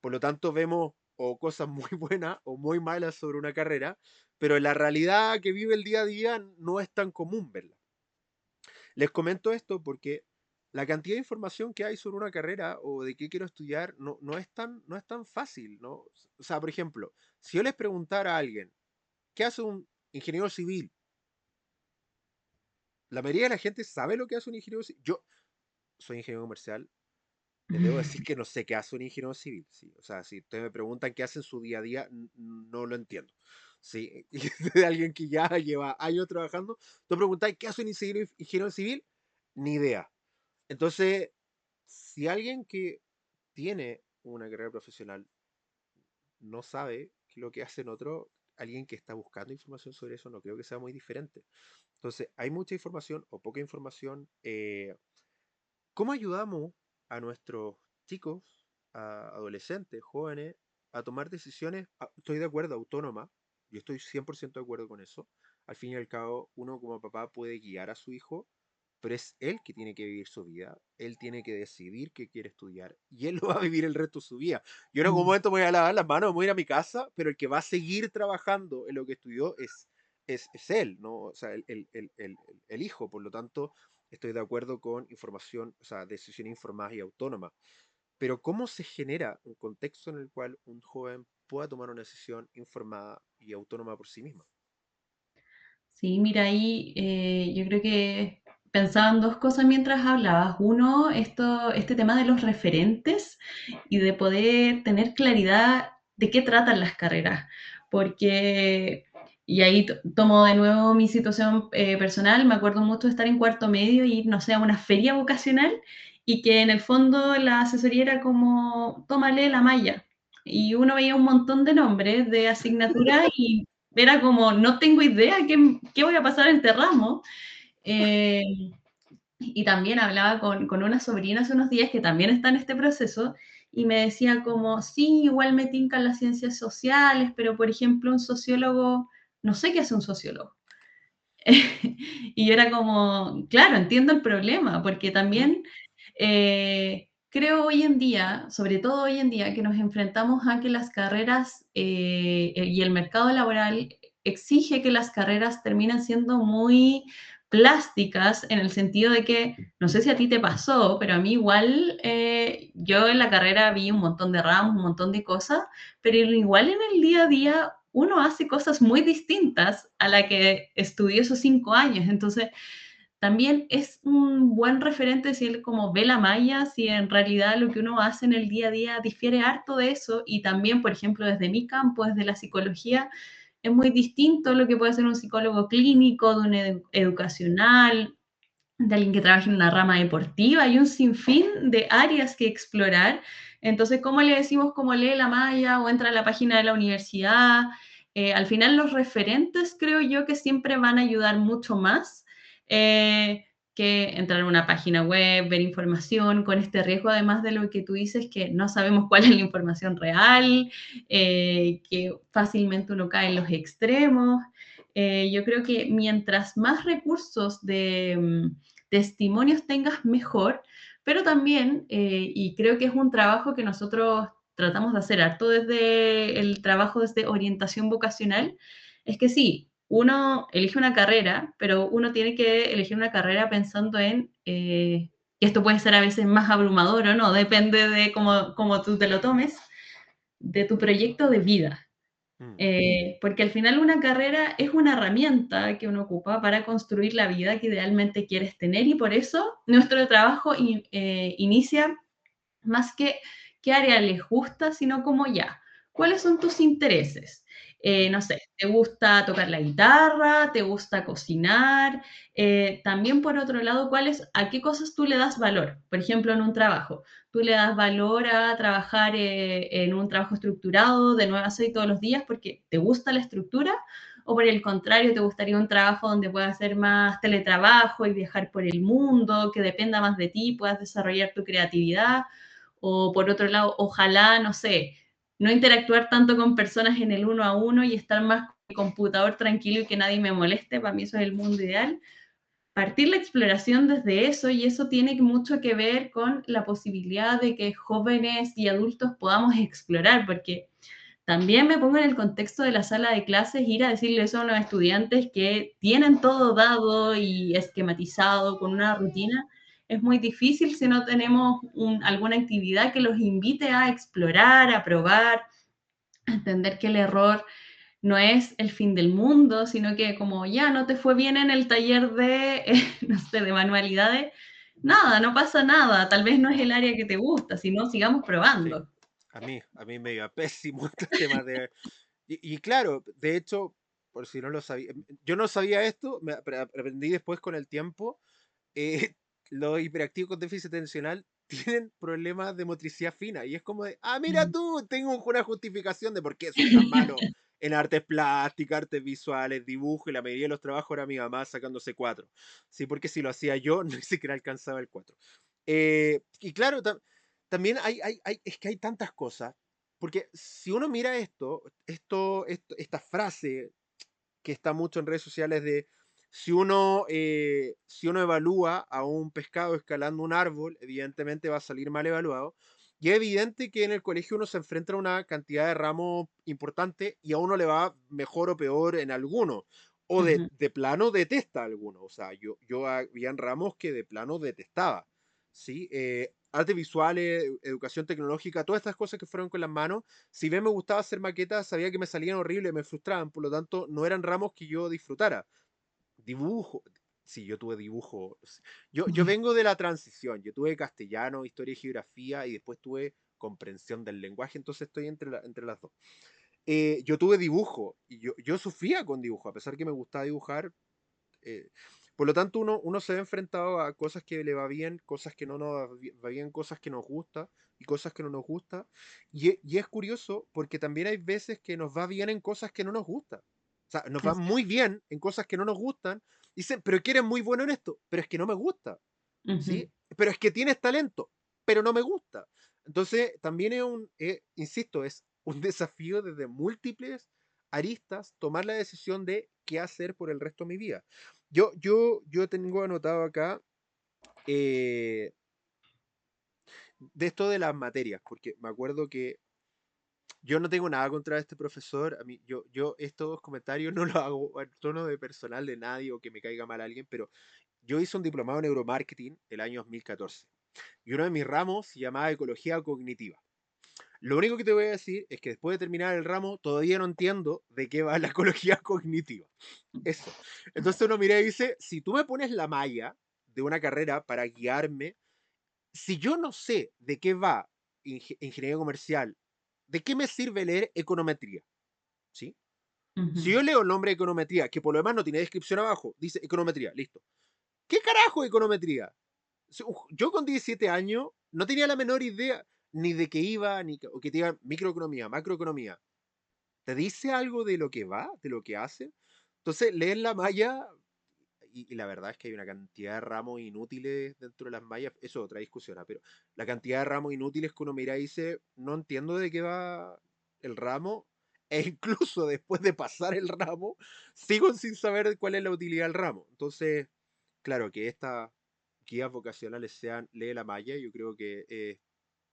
Por lo tanto, vemos o cosas muy buenas o muy malas sobre una carrera, pero en la realidad que vive el día a día no es tan común verla. Les comento esto porque la cantidad de información que hay sobre una carrera o de qué quiero estudiar no es tan fácil, ¿no? O sea, por ejemplo, si yo les preguntara a alguien, ¿qué hace un ingeniero civil? La mayoría de la gente sabe lo que hace un ingeniero civil. Yo soy ingeniero comercial, les debo decir que no sé qué hace un ingeniero civil. ¿Sí? O sea, si ustedes me preguntan qué hace en su día a día, no lo entiendo. Sí, y de alguien que ya lleva años trabajando, tú preguntas qué hace un ingeniero civil, ni idea. Entonces, si alguien que tiene una carrera profesional no sabe lo que hacen otros, alguien que está buscando información sobre eso no creo que sea muy diferente. Entonces, hay mucha información o poca información. ¿Cómo ayudamos a nuestros chicos, a adolescentes, jóvenes, a tomar decisiones? Estoy de acuerdo, autónomas. Yo estoy 100% de acuerdo con eso. Al fin y al cabo, uno como papá puede guiar a su hijo, pero es él que tiene que vivir su vida. Él tiene que decidir qué quiere estudiar y él lo va a vivir el resto de su vida. Yo en algún mm. momento me voy a lavar las manos, me voy a ir a mi casa, pero el que va a seguir trabajando en lo que estudió es él, ¿no? O sea, el hijo. Por lo tanto, estoy de acuerdo con información, o sea, decisión informada y autónoma. Pero ¿cómo se genera un contexto en el cual un joven pueda tomar una decisión informada y autónoma por sí misma? Sí, mira, ahí yo creo que pensaba en dos cosas mientras hablabas. Uno, este tema de los referentes y de poder tener claridad de qué tratan las carreras. Porque, y ahí tomo de nuevo mi situación personal, me acuerdo mucho de estar en cuarto medio y ir, no sé, a una feria vocacional y que en el fondo la asesoría era como, tómale la malla. Y uno veía un montón de nombres de asignaturas y era como, no tengo idea qué voy a pasar en este ramo. Eh, Y también hablaba con una sobrina hace unos días que también está en este proceso y me decía como, sí, igual me tincan las ciencias sociales, pero por ejemplo un sociólogo, no sé qué hace un sociólogo. Y yo era como, claro, entiendo el problema, porque ¿Mm? también creo hoy en día, sobre todo hoy en día, que nos enfrentamos a que las carreras y el mercado laboral exige que las carreras terminen siendo muy plásticas en el sentido de que, no sé si a ti te pasó, pero a mí igual, yo en la carrera vi un montón de ramos, un montón de cosas, pero igual en el día a día uno hace cosas muy distintas a la que estudió esos 5 años. Entonces, también es un buen referente si él como ve la malla, si en realidad lo que uno hace en el día a día difiere harto de eso. Y también, por ejemplo, desde mi campo, desde la psicología, es muy distinto lo que puede ser un psicólogo clínico, de un educacional, de alguien que trabaja en una rama deportiva, hay un sinfín de áreas que explorar. Entonces, ¿cómo le decimos cómo lee la malla o entra a la página de la universidad? Al final, los referentes creo yo que siempre van a ayudar mucho más que entrar a una página web, ver información, con este riesgo, además de lo que tú dices, que no sabemos cuál es la información real, que fácilmente uno cae en los extremos. Yo creo que mientras más recursos de testimonios tengas, mejor, pero también, y creo que es un trabajo que nosotros tratamos de hacer harto desde el trabajo desde orientación vocacional, es que sí, uno elige una carrera, pero uno tiene que elegir una carrera pensando en que esto puede ser a veces más abrumador o no, depende de cómo tú te lo tomes, de tu proyecto de vida. Mm. Porque al final una carrera es una herramienta que uno ocupa para construir la vida que idealmente quieres tener y por eso nuestro trabajo inicia más que qué área les gusta, sino como ya, ¿cuáles son tus intereses? Mm. No sé, ¿te gusta tocar la guitarra? ¿Te gusta cocinar? También por otro lado, ¿a qué cosas tú le das valor? Por ejemplo, en un trabajo, tú le das valor a trabajar en un trabajo estructurado de 9 a 6 todos los días porque te gusta la estructura, o por el contrario, te gustaría un trabajo donde puedas hacer más teletrabajo y viajar por el mundo, que dependa más de ti, puedas desarrollar tu creatividad, o por otro lado, ojalá, no sé, no interactuar tanto con personas en el uno a uno y estar más con mi computador tranquilo y que nadie me moleste, para mí eso es el mundo ideal. Partir la exploración desde eso y eso tiene mucho que ver con la posibilidad de que jóvenes y adultos podamos explorar, porque también me pongo en el contexto de la sala de clases, ir a decirle eso a unos estudiantes que tienen todo dado y esquematizado con una rutina, es muy difícil si no tenemos alguna actividad que los invite a explorar, a probar, a entender que el error no es el fin del mundo, sino que como ya no te fue bien en el taller de, no sé, de manualidades, nada, no pasa nada, tal vez no es el área que te gusta, sino sigamos Sí, probando. a mí me iba pésimo estos temas de... Y claro, de hecho, por si no lo sabía, yo no sabía esto, aprendí después con el tiempo, eh, los hiperactivos con déficit atencional tienen problemas de motricidad fina. Y es como de, ah, mira tú, tengo una justificación de por qué soy tan malo en artes plásticas, artes visuales, dibujo, y la mayoría de los trabajos era mi mamá sacándose 4. Sí, porque si lo hacía yo, ni siquiera alcanzaba el 4. Y claro, también es que hay tantas cosas. Porque si uno mira esta frase que está mucho en redes sociales de si uno evalúa a un pescado escalando un árbol, evidentemente va a salir mal evaluado. Y es evidente que en el colegio uno se enfrenta a una cantidad de ramos importante y a uno le va mejor o peor en alguno. O de, Ujú. de plano detesta alguno. O sea, yo había ramos que de plano detestaba. ¿Sí? Artes visuales, educación tecnológica, todas estas cosas que fueron con las manos, si bien me gustaba hacer maquetas, sabía que me salían horribles, me frustraban, por lo tanto, no eran ramos que yo disfrutara. Dibujo, sí, yo tuve dibujo. Yo vengo de la transición, yo tuve castellano, historia y geografía, y después tuve comprensión del lenguaje, entonces estoy entre las dos. Yo tuve dibujo, y yo sufría con dibujo, a pesar que me gustaba dibujar. eh, por lo tanto, uno se ve enfrentado a cosas que le va bien, cosas que no nos va bien, cosas que nos gusta y cosas que no nos gusta. Y es curioso porque también hay veces que nos va bien en cosas que no nos gustan. O sea, nos va Así muy bien en cosas que no nos gustan. Dicen, pero que eres muy bueno en esto, pero es que no me gusta. Ujú. ¿sí? Pero es que tienes talento, pero no me gusta. Entonces, también insisto, es un desafío desde múltiples aristas tomar la decisión de qué hacer por el resto de mi vida. Yo tengo anotado acá eh, de esto de las materias, porque me acuerdo que yo no tengo nada contra este profesor. A mí, yo estos comentarios no los hago en tono de personal de nadie o que me caiga mal alguien, pero yo hice un diplomado en neuromarketing el año 2014 y uno de mis ramos se llamaba ecología cognitiva. Lo único que te voy a decir es que después de terminar el ramo todavía no entiendo de qué va la ecología cognitiva. Eso. Entonces uno mira y dice, si tú me pones la malla de una carrera para guiarme, si yo no sé de qué va ingeniería comercial, ¿de qué me sirve leer econometría? ¿Sí? Si Ujú. yo leo el nombre de econometría, que por lo demás no tiene descripción abajo, dice econometría, listo. ¿Qué carajo es econometría? Yo con 17 años no tenía la menor idea ni de qué iba, ni o que te digan microeconomía, macroeconomía. ¿Te dice algo de lo que va, de lo que hace? Entonces, leer la malla, y la verdad es que hay una cantidad de ramos inútiles dentro de las mallas, eso es otra discusión, pero la cantidad de ramos inútiles que uno mira y dice, no entiendo de qué va el ramo, e incluso después de pasar el ramo, sigo sin saber cuál es la utilidad del ramo. Entonces, claro, que estas guías vocacionales sean lee la malla, yo creo que es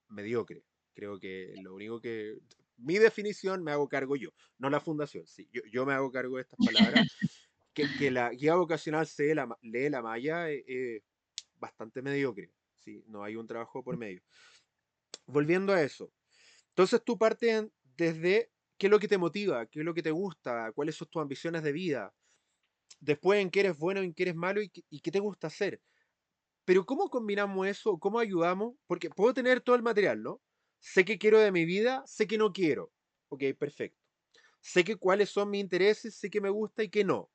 mediocre. Creo que lo único que... Mi definición me hago cargo yo, no la fundación. Sí, yo me hago cargo de estas palabras. Que la guía vocacional lee la malla es bastante mediocre. Sí, no hay un trabajo por medio. Volviendo a eso. Entonces tú partes desde qué es lo que te motiva, qué es lo que te gusta, cuáles son tus ambiciones de vida. Después en qué eres bueno, en qué eres malo y qué te gusta hacer. Pero ¿cómo combinamos eso? ¿Cómo ayudamos? Porque puedo tener todo el material, ¿no? Sé qué quiero de mi vida, sé que no quiero. Ok, perfecto. Sé que cuáles son mis intereses, sé que me gusta y que no.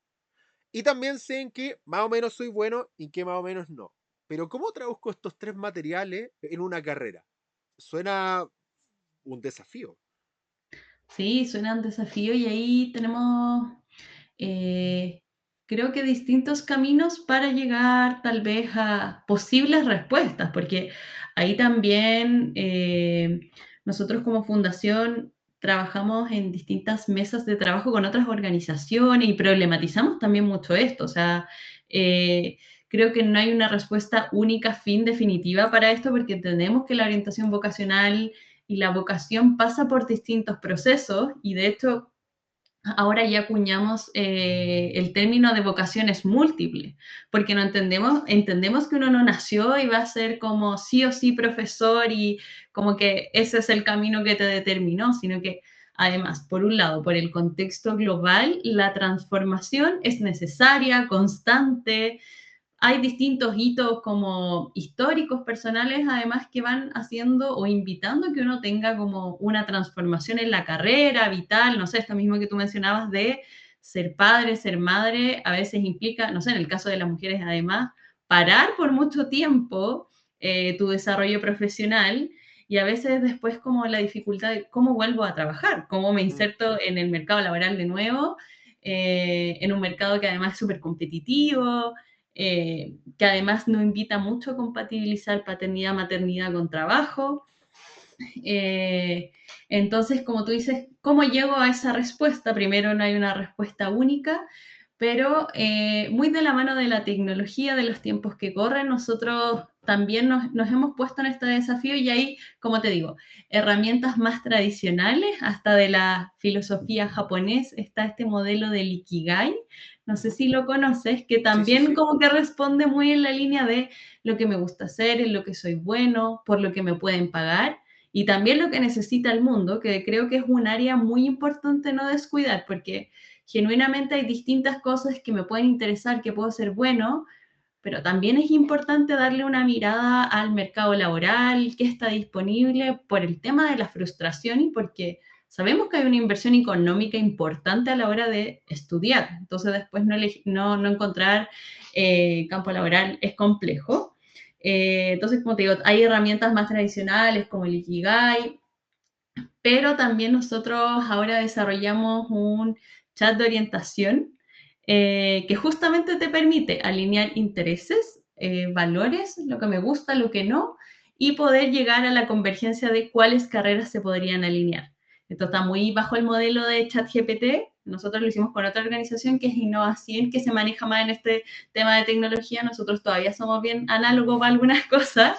Y también sé en qué más o menos soy bueno y en qué más o menos no. Pero ¿cómo traduzco estos tres materiales en una carrera? Suena un desafío. Sí, suena un desafío y ahí tenemos, eh, creo que distintos caminos para llegar tal vez a posibles respuestas, porque ahí también nosotros como fundación trabajamos en distintas mesas de trabajo con otras organizaciones y problematizamos también mucho esto. O sea, eh, creo que no hay una respuesta única, fin definitiva para esto, porque entendemos que la orientación vocacional y la vocación pasa por distintos procesos y de hecho ahora ya acuñamos el término de vocaciones múltiples, porque no entendemos que uno no nació y va a ser como sí o sí profesor y como que ese es el camino que te determinó, sino que además, por un lado, por el contexto global, la transformación es necesaria, constante, hay distintos hitos como históricos, personales, además que van haciendo o invitando a que uno tenga como una transformación en la carrera vital, no sé, esto mismo que tú mencionabas de ser padre, ser madre, a veces implica, no sé, en el caso de las mujeres además, parar por mucho tiempo tu desarrollo profesional y a veces después como la dificultad de cómo vuelvo a trabajar, cómo me Mm, inserto en el mercado laboral de nuevo, en un mercado que además es súper competitivo, que además no invita mucho a compatibilizar paternidad, maternidad con trabajo. Eh, entonces, como tú dices, ¿cómo llego a esa respuesta? Primero, no hay una respuesta única, pero muy de la mano de la tecnología, de los tiempos que corren, nosotros también nos hemos puesto en este desafío y hay, como te digo, herramientas más tradicionales, hasta de la filosofía japonés, está este modelo del Ikigai, no sé ujú. si lo conoces, que Sí, sí, también sí. como que responde muy en la línea de lo que me gusta hacer, en lo que soy bueno, por lo que me pueden pagar y también lo que necesita el mundo, que creo que es un área muy importante no descuidar, porque genuinamente hay distintas cosas que me pueden interesar, que puedo ser bueno, pero también es importante darle una mirada al mercado laboral, qué está disponible por el tema de la frustración y porque sabemos que hay una inversión económica importante a la hora de estudiar. Entonces después no encontrar campo laboral es complejo. Entonces, como te digo, hay herramientas más tradicionales como el Ikigai, pero también nosotros ahora desarrollamos un chat de orientación que justamente te permite alinear intereses valores, lo que me gusta, lo que no, y poder llegar a la convergencia de cuáles carreras se podrían alinear. Esto está muy bajo el modelo de ChatGPT. Nosotros lo hicimos con otra organización que es Innovación, que se maneja más en este tema de tecnología. Nosotros todavía somos bien análogos para algunas cosas.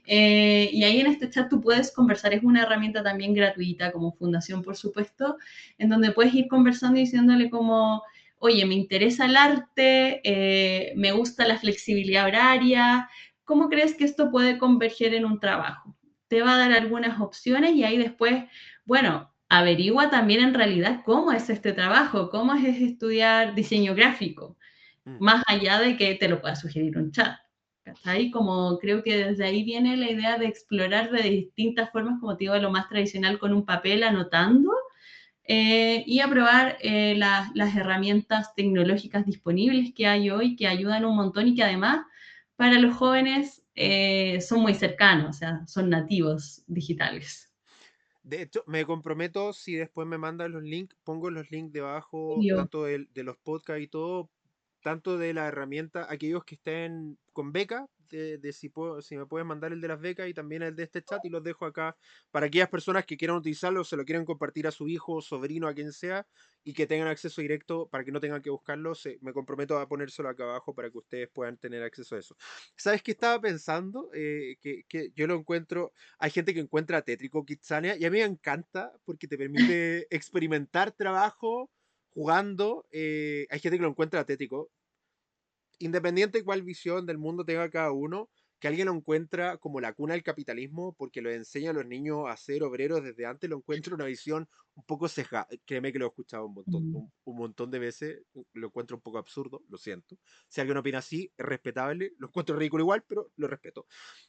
Y ahí en este chat tú puedes conversar. Es una herramienta también gratuita, como fundación, por supuesto, en donde puedes ir conversando y diciéndole como, oye, me interesa el arte, me gusta la flexibilidad horaria, ¿cómo crees que esto puede converger en un trabajo? Te va a dar algunas opciones y ahí después, bueno, averigua también en realidad cómo es este trabajo, cómo es estudiar diseño gráfico, Mm. más allá de que te lo pueda sugerir un chat. ¿Cachai? Como creo que desde ahí viene la idea de explorar de distintas formas, como te digo, lo más tradicional con un papel anotando, y a probar las herramientas tecnológicas disponibles que hay hoy, que ayudan un montón y que además para los jóvenes son muy cercanos, o sea, son nativos digitales. De hecho, me comprometo, si después me mandan los links, pongo los links debajo, Obvio. tanto de los podcasts y todo, tanto de la herramienta, aquellos que estén con beca, de si, si me pueden mandar el de las becas y también el de este chat, y los dejo acá para aquellas personas que quieran utilizarlo, se lo quieran compartir a su hijo, sobrino, a quien sea, y que tengan acceso directo para que no tengan que buscarlo. Me comprometo a ponérselo acá abajo para que ustedes puedan tener acceso a eso. ¿Sabes qué estaba pensando? Que yo lo encuentro, hay gente que encuentra tétrico Kitsania y a mí me encanta porque te permite experimentar trabajo jugando. Hay gente que lo encuentra tétrico. Independiente de cuál visión del mundo tenga cada uno, que alguien lo encuentra como la cuna del capitalismo porque lo enseña a los niños a ser obreros desde antes, lo encuentro una visión un poco sesgada. Créeme que lo he escuchado Mm. un montón de veces, lo encuentro un poco absurdo, lo siento. Si alguien opina así, es respetable, lo encuentro ridículo igual, pero lo respeto.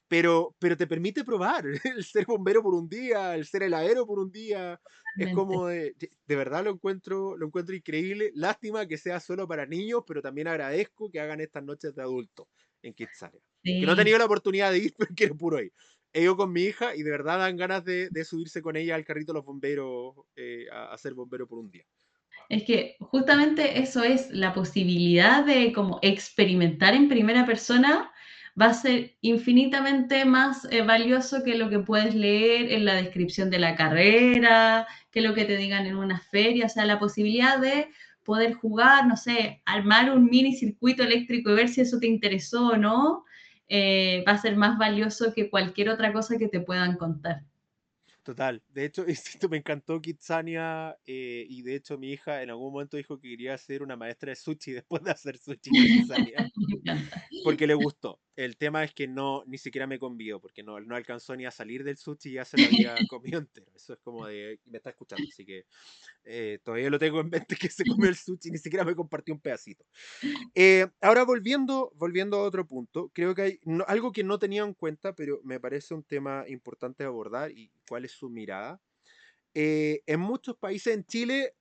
Pero te permite probar el ser bombero por un día, el ser heladero por un día. Es Realmente. como de verdad lo encuentro increíble. Lástima que sea solo para niños, pero también agradezco que hagan estas noches de adultos en Kitsania. Que no he tenido Sí. la oportunidad de ir, pero quiero puro ir. He ido con mi hija y de verdad dan ganas de subirse con ella al carrito de los bomberos, a ser bombero por un día. Es que justamente eso es la posibilidad de como experimentar en primera persona va a ser infinitamente más valioso que lo que puedes leer en la descripción de la carrera, que lo que te digan en una feria, o sea, la posibilidad de poder jugar, no sé, armar un mini circuito eléctrico y ver si eso te interesó o no, va a ser más valioso que cualquier otra cosa que te puedan contar. Total. De hecho, insisto, me encantó Kitsania, y de hecho mi hija en algún momento dijo que quería ser una maestra de sushi después de hacer sushi en Kitsania. Me encanta. Porque le gustó. El tema es que no, ni siquiera me convidó, porque no alcanzó ni a salir del sushi y ya se lo había comido entero. Eso es como de, me está escuchando, así que todavía lo tengo en mente que se comió el sushi, ni siquiera me compartió un pedacito. Ahora volviendo a otro punto, creo que hay algo que no tenía en cuenta, pero me parece un tema importante de abordar y cuál es su mirada. En muchos países, en Chile,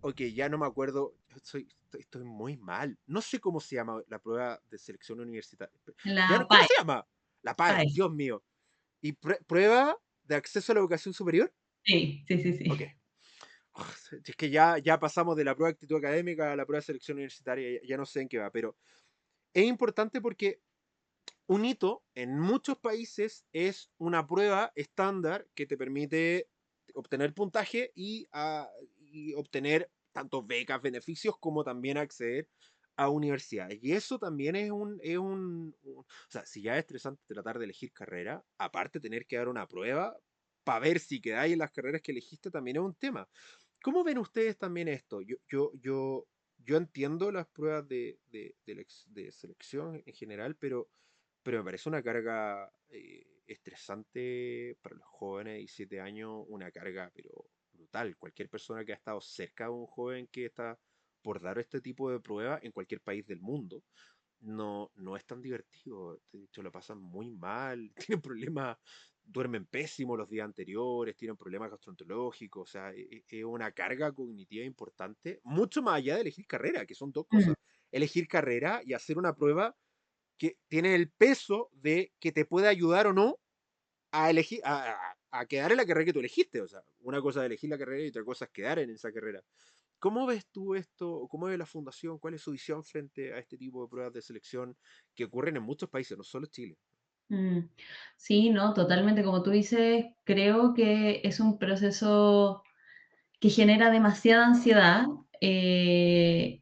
ok, ya no me acuerdo, estoy muy mal. No sé cómo se llama la prueba de selección universitaria. La ¿Cómo PAE, se llama? La PAE, PAE. Dios mío. ¿Y prueba de acceso a la educación superior? Sí, sí, sí, Ok. sí. Es que ya pasamos de la prueba de actitud académica a la prueba de selección universitaria, ya no sé en qué va, pero es importante porque un hito en muchos países es una prueba estándar que te permite obtener puntaje y obtener tanto becas, beneficios, como también acceder a universidades. Y eso también o sea, si ya es estresante tratar de elegir carrera, aparte tener que dar una prueba para ver si quedáis en las carreras que elegiste, también es un tema. ¿Cómo ven ustedes también esto? Yo entiendo las pruebas de selección en general, pero me parece una carga estresante para los jóvenes de 17 años, una carga pero brutal. Cualquier persona que ha estado cerca de un joven que está por dar este tipo de prueba en cualquier país del mundo, no es tan divertido. De hecho, lo pasan muy mal, tienen problemas, duermen pésimo los días anteriores, tienen problemas gastroenterológicos, o sea, es una carga cognitiva importante, mucho más allá de elegir carrera, que son dos Mm, cosas. Elegir carrera y hacer una prueba que tiene el peso de que te puede ayudar o no a elegir, a quedar en la carrera que tú elegiste. O sea, una cosa es elegir la carrera y otra cosa es quedar en esa carrera. ¿Cómo ves tú esto? ¿Cómo ve la fundación? ¿Cuál es su visión frente a este tipo de pruebas de selección que ocurren en muchos países, no solo Chile? Mm, sí, no, totalmente. Como tú dices, creo que es un proceso que genera demasiada ansiedad,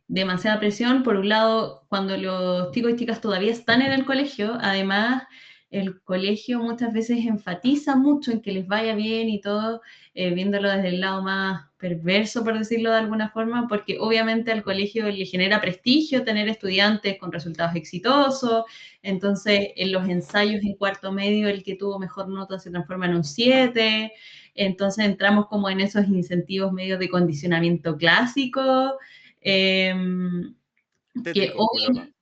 demasiada presión. Por un lado, cuando los chicos y chicas todavía están en el colegio, además el colegio muchas veces enfatiza mucho en que les vaya bien y todo, viéndolo desde el lado más perverso, por decirlo de alguna forma, porque obviamente al colegio le genera prestigio tener estudiantes con resultados exitosos, entonces en los ensayos en cuarto medio el que tuvo mejor nota se transforma en un 7. Entonces entramos como en esos incentivos medios de condicionamiento clásico, eh, que Tétrico, por lo demás. obviamente,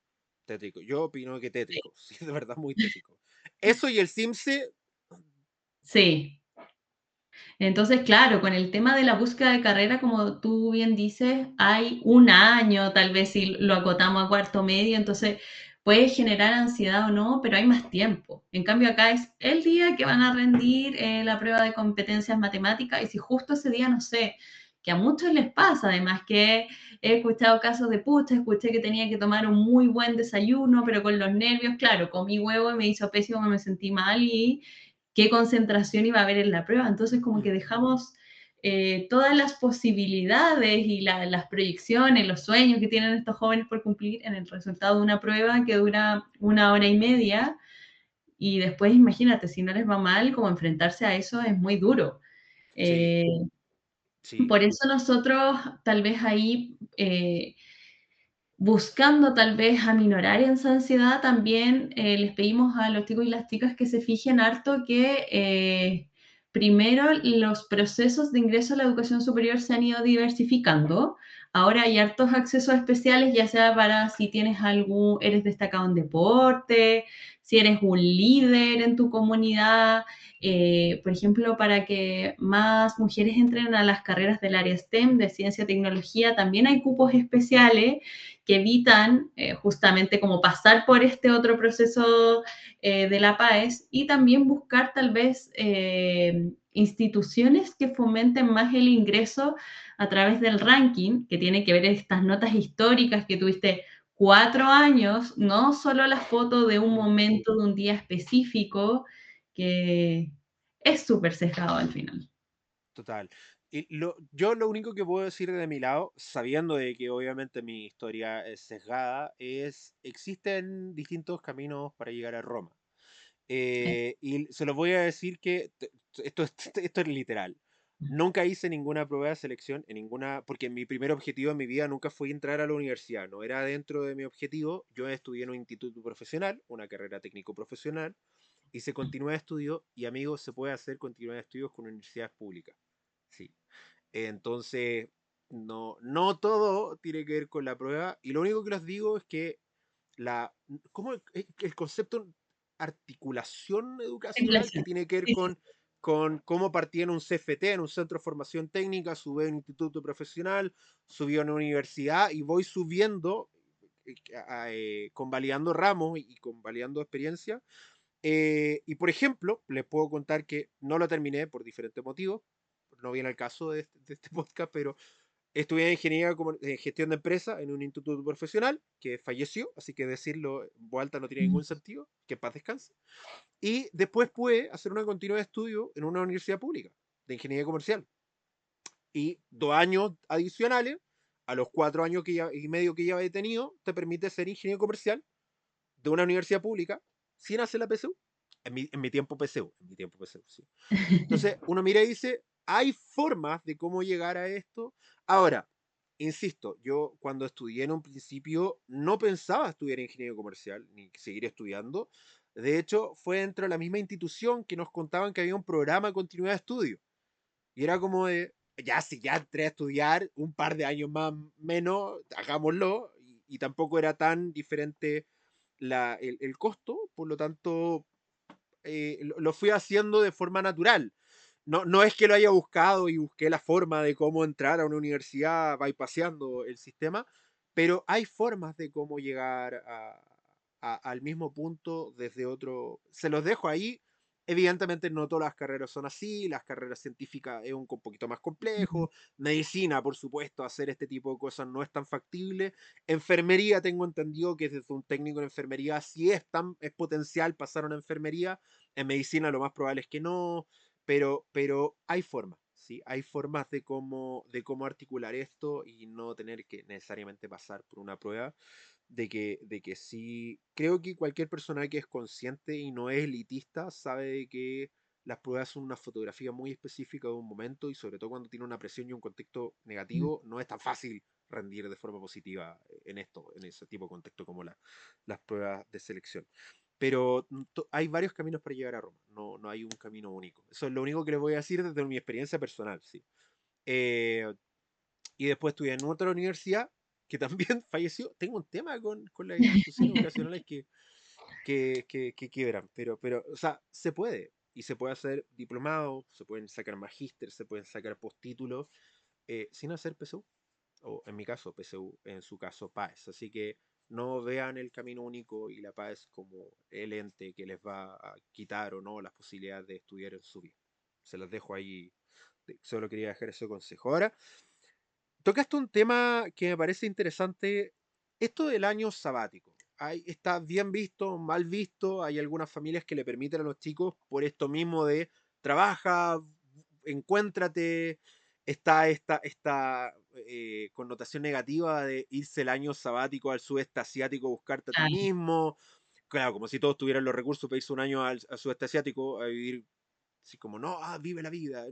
Tétrico. Yo opino que tétrico. Sí, de verdad muy tétrico. Eso y el Simse, sí. Entonces, claro, con el tema de la búsqueda de carrera, como tú bien dices, hay un año, tal vez si lo acotamos a cuarto medio, entonces puede generar ansiedad o no, pero hay más tiempo. En cambio, acá es el día que van a rendir la prueba de competencias matemáticas y si justo ese día, no sé, que a muchos les pasa, además que he escuchado casos de pucha, escuché que tenía que tomar un muy buen desayuno, pero con los nervios, claro, comí huevo y me hizo pésimo, me sentí mal y qué concentración iba a haber en la prueba. Entonces, como que dejamos todas las posibilidades y las proyecciones, los sueños que tienen estos jóvenes por cumplir en el resultado de una prueba que dura 1 hora y media. Y después, imagínate, si no les va mal, como enfrentarse a eso es muy duro. sí, Eh, sí. por eso nosotros tal vez ahí buscando tal vez aminorar esa ansiedad, también les pedimos a los chicos y las chicas que se fijen harto que primero los procesos de ingreso a la educación superior se han ido diversificando. Ahora hay hartos accesos especiales, ya sea para si tienes algún, eres destacado en deporte, si eres un líder en tu comunidad, por ejemplo, para que más mujeres entren a las carreras del área STEM, de ciencia y tecnología, también hay cupos especiales que evitan justamente como pasar por este otro proceso de la PAES y también buscar tal vez instituciones que fomenten más el ingreso a través del ranking, que tiene que ver estas notas históricas que tuviste 4 años, no solo la foto de un Mm. momento, de un día específico, que es súper sesgado al final. Total. Yo lo único que puedo decir de mi lado, sabiendo de que obviamente mi historia es sesgada, es existen distintos caminos para llegar a Roma. Sí. Y se los voy a decir que esto es literal. Nunca hice ninguna prueba de selección en ninguna, porque mi primer objetivo en mi vida nunca fue entrar a la universidad, no era dentro de mi objetivo. Yo estudié en un instituto profesional, una carrera técnico profesional, hice continuidad de estudio y amigos, se puede hacer continuidad de estudios con universidades públicas. Sí. Entonces, no todo tiene que ver con la prueba. Y lo único que les digo es que ¿cómo el concepto articulación educacional que Regulación. tiene que ver Sí, sí, con cómo partía en un CFT, en un centro de formación técnica, subí a un instituto profesional, subí a una universidad y voy subiendo, convalidando ramos y convalidando experiencia. Y por ejemplo, les puedo contar que no lo terminé por diferentes motivos, no viene al caso de este podcast, pero estudié ingeniería en gestión de empresa en un instituto profesional que falleció, así que decirlo en voz alta no tiene sí. ningún sentido, que en paz descanse. Y después pude hacer una continuidad de estudio en una universidad pública de ingeniería comercial. Y 2 años adicionales, a los 4 años y medio que ya había tenido, te permite ser ingeniero comercial de una universidad pública sin hacer la PSU. En mi tiempo PSU, en mi tiempo PSU, sí. Entonces, uno mira y dice, hay formas de cómo llegar a esto. Ahora, insisto, yo cuando estudié en un principio no pensaba estudiar ingeniería comercial ni seguir estudiando. De hecho, fue dentro de la misma institución que nos contaban que había un programa de continuidad de estudio. Y era como de, ya si ya entré a estudiar un par de años más menos, hagámoslo. Y tampoco era tan diferente el costo, por lo tanto, lo fui haciendo de forma natural. No es que lo haya buscado y busqué la forma de cómo entrar a una universidad bypassando el sistema, pero hay formas de cómo llegar al mismo punto desde otro. Se los dejo ahí Evidentemente no todas las carreras son así, las carreras científicas es un poquito más Ujú, complejo, medicina, por supuesto, hacer este tipo de cosas no es tan factible, enfermería tengo entendido que desde un técnico en enfermería sí es potencial pasar a una enfermería, en medicina lo más probable es que no, pero hay formas, ¿sí? Hay formas de cómo articular esto y no tener que necesariamente pasar por una prueba de que sí, creo que cualquier persona que es consciente y no es elitista sabe de que las pruebas son una fotografía muy específica de un momento y sobre todo cuando tiene una presión y un contexto mm, negativo, no es tan fácil rendir de forma positiva en esto, en ese tipo de contexto como las pruebas de selección. Pero hay varios caminos para llegar a Roma, no hay un camino único. Eso es lo único que les voy a decir desde mi experiencia personal, sí. Eh, y después estudié en otra universidad que también falleció. Tengo un tema con las instituciones educacionales que quiebran, pero, o sea, se puede. Y se puede hacer diplomado, se pueden sacar magíster, se pueden sacar postítulos sin hacer PSU. O en mi caso, PSU, en su caso, PAES. Así que no vean el camino único y la PAES como el ente que les va a quitar o no las posibilidades de estudiar en su vida. Se las dejo ahí. Solo quería dejar ese consejo. Ahora, tocaste un tema que me parece interesante, esto del año sabático. Está bien visto, mal visto, hay algunas familias que le permiten a los chicos por esto mismo de trabaja, encuéntrate, está esta connotación negativa de irse el año sabático al sudeste asiático a buscarte a ti claro. mismo. Claro, como si todos tuvieran los recursos para irse un año al sudeste asiático a vivir, así como, no, vive la vida.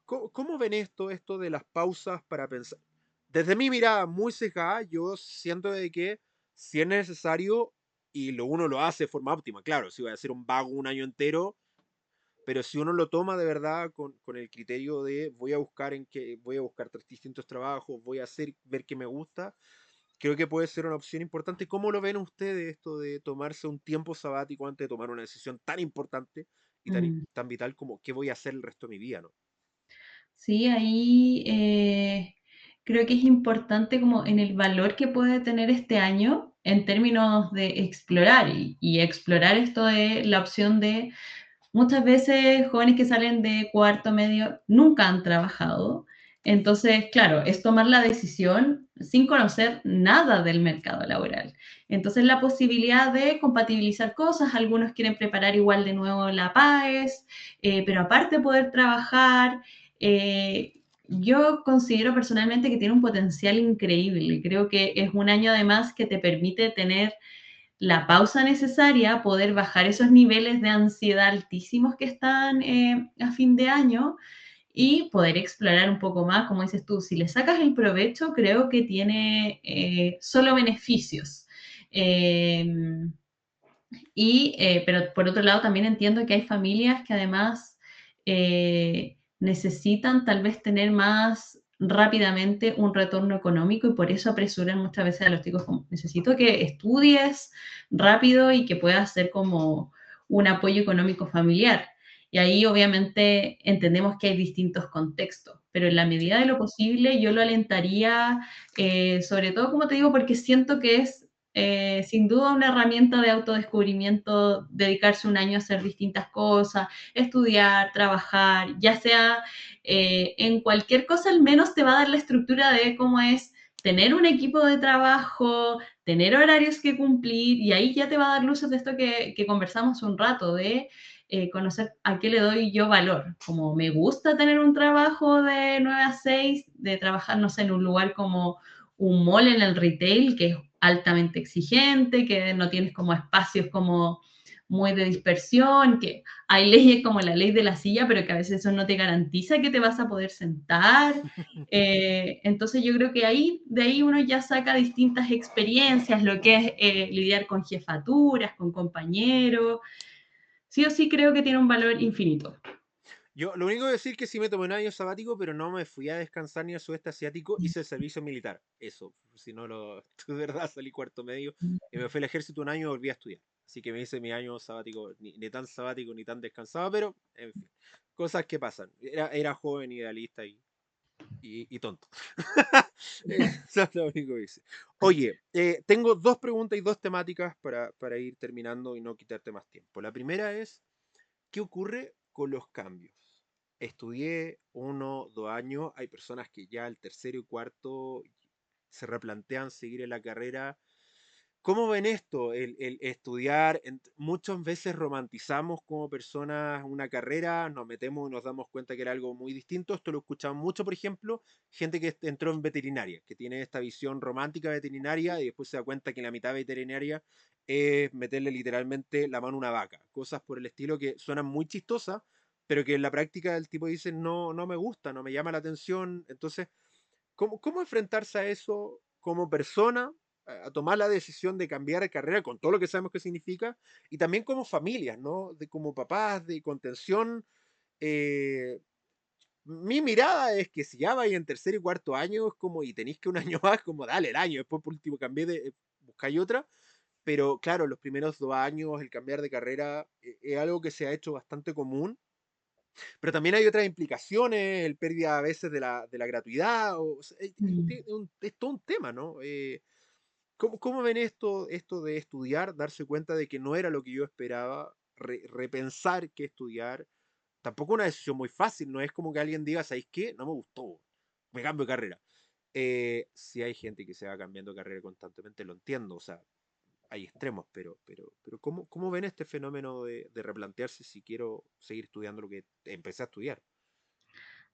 ¿Cómo ven esto de las pausas para pensar? Desde mi mirada muy sesgada, yo siento de que si es necesario y uno lo hace de forma óptima, claro, si va a ser un vago un año entero, pero si uno lo toma de verdad con el criterio de voy a buscar tres distintos trabajos, voy a hacer, ver qué me gusta, creo que puede ser una opción importante. ¿Cómo lo ven ustedes esto de tomarse un tiempo sabático antes de tomar una decisión tan importante y Mm. tan vital como qué voy a hacer el resto de mi vida, ¿no? Sí, ahí creo que es importante como en el valor que puede tener este año en términos de explorar y explorar esto de la opción de muchas veces jóvenes que salen de cuarto medio nunca han trabajado. Entonces, claro, es tomar la decisión sin conocer nada del mercado laboral. Entonces, la posibilidad de compatibilizar cosas, algunos quieren preparar igual de nuevo la PAES, pero aparte poder trabajar, yo considero personalmente que tiene un potencial increíble. Creo que es un año además que te permite tener la pausa necesaria, poder bajar esos niveles de ansiedad altísimos que están a fin de año y poder explorar un poco más, como dices tú, si le sacas el provecho, creo que tiene solo beneficios. Eh, pero por otro lado, también entiendo que hay familias que además necesitan tal vez tener más rápidamente un retorno económico y por eso apresuran muchas veces a los chicos como necesito que estudies rápido y que puedas ser como un apoyo económico familiar. Y ahí obviamente entendemos que hay distintos contextos, pero en la Sí. medida de lo posible yo lo alentaría, sobre todo, como te digo, porque siento que es sin duda una herramienta de autodescubrimiento, dedicarse un año a hacer distintas cosas, estudiar, trabajar, ya sea en cualquier cosa, al menos te va a dar la estructura de cómo es tener un equipo de trabajo, tener horarios que cumplir, y ahí ya te va a dar luces de esto que conversamos un rato, de conocer a qué le doy yo valor. Como me gusta tener un trabajo de 9 a 6, de trabajar, no sé, en un lugar como un mall en el retail, que es altamente exigente, que no tienes como espacios como muy de dispersión, que hay leyes como la ley de la silla, pero que a veces eso no te garantiza que te vas a poder sentar. Entonces yo creo que de ahí uno ya saca distintas experiencias, lo que es lidiar con jefaturas, con compañeros. Sí o sí creo que tiene un valor infinito. Yo lo único que decir que sí me tomé un año sabático, pero no me fui a descansar ni al sudeste asiático, hice el servicio militar. Eso, si no lo, de verdad salí cuarto medio y me fui al ejército un año y volví a estudiar. Así que me hice mi año sabático, ni tan sabático ni tan descansado, pero en fin, cosas que pasan. Era joven, idealista y tonto. Eso es lo único que hice. Oye, tengo dos preguntas y dos temáticas para ir terminando y no quitarte más tiempo. La primera es ¿qué ocurre con los cambios? Estudié 1, 2 años, hay personas que ya el tercero y cuarto se replantean seguir en la carrera. ¿Cómo ven esto? El estudiar, muchas veces romantizamos como personas una carrera, nos metemos y nos damos cuenta que era algo muy distinto. Esto lo escuchamos mucho, por ejemplo, gente que entró en veterinaria, que tiene esta visión romántica veterinaria y después se da cuenta que la mitad veterinaria es meterle literalmente la mano a una vaca. Cosas por el estilo que suenan muy chistosas, pero que en la práctica el tipo dice, no, no me gusta, no me llama la atención. Entonces, ¿cómo enfrentarse a eso como persona, a tomar la decisión de cambiar de carrera con todo lo que sabemos que significa, y también como familias, ¿no? De como papás, de contención. eh, Mi mirada es que si ya vais en tercer y cuarto año, es como, y tenéis que un año más, como dale el año, después por último cambié buscáis otra. Pero claro, los primeros 2 años, el cambiar de carrera es algo que se ha hecho bastante común, pero también hay otras implicaciones, el pérdida a veces de la gratuidad, o sea, Mm. es todo un tema, ¿no? ¿Cómo ven esto de estudiar, darse cuenta de que no era lo que yo esperaba, repensar qué estudiar? Tampoco una decisión muy fácil, no es como que alguien diga, ¿sabéis qué? No me gustó, me cambio de carrera. Si hay gente que se va cambiando de carrera constantemente, lo entiendo, o sea, hay extremos, pero ¿cómo ven este fenómeno de replantearse si quiero seguir estudiando lo que empecé a estudiar?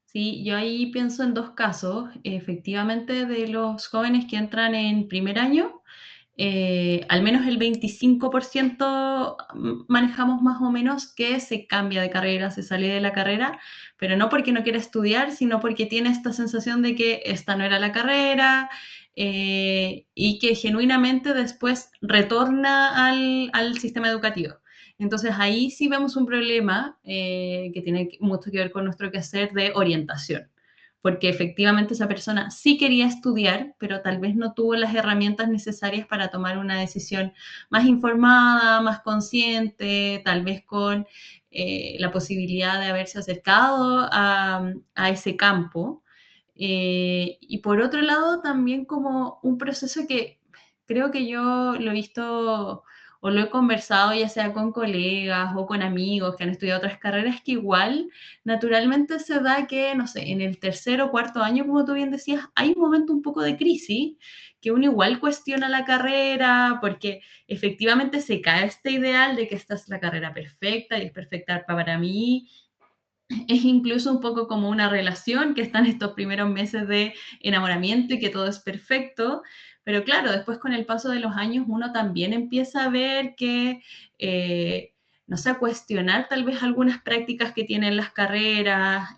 Sí, yo ahí pienso en dos casos, efectivamente, de los jóvenes que entran en primer año. Al menos el 25% manejamos más o menos que se cambia de carrera, se sale de la carrera, pero no porque no quiera estudiar, sino porque tiene esta sensación de que esta no era la carrera, y que genuinamente después retorna al sistema educativo. Entonces ahí sí vemos un problema que tiene mucho que ver con nuestro quehacer de orientación, porque efectivamente esa persona sí quería estudiar, pero tal vez no tuvo las herramientas necesarias para tomar una decisión más informada, más consciente, tal vez con la posibilidad de haberse acercado a ese campo. Y por otro lado, también como un proceso que creo que yo lo he visto o lo he conversado ya sea con colegas o con amigos que han estudiado otras carreras, que igual naturalmente se da que, no sé, en el tercer o cuarto año, como tú bien decías, hay un momento un poco de crisis, que uno igual cuestiona la carrera, porque efectivamente se cae este ideal de que esta es la carrera perfecta y es perfecta para mí. Es incluso un poco como una relación que están estos primeros meses de enamoramiento y que todo es perfecto, pero claro, después con el paso de los años uno también empieza a ver que, no sé, a cuestionar tal vez algunas prácticas que tienen las carreras,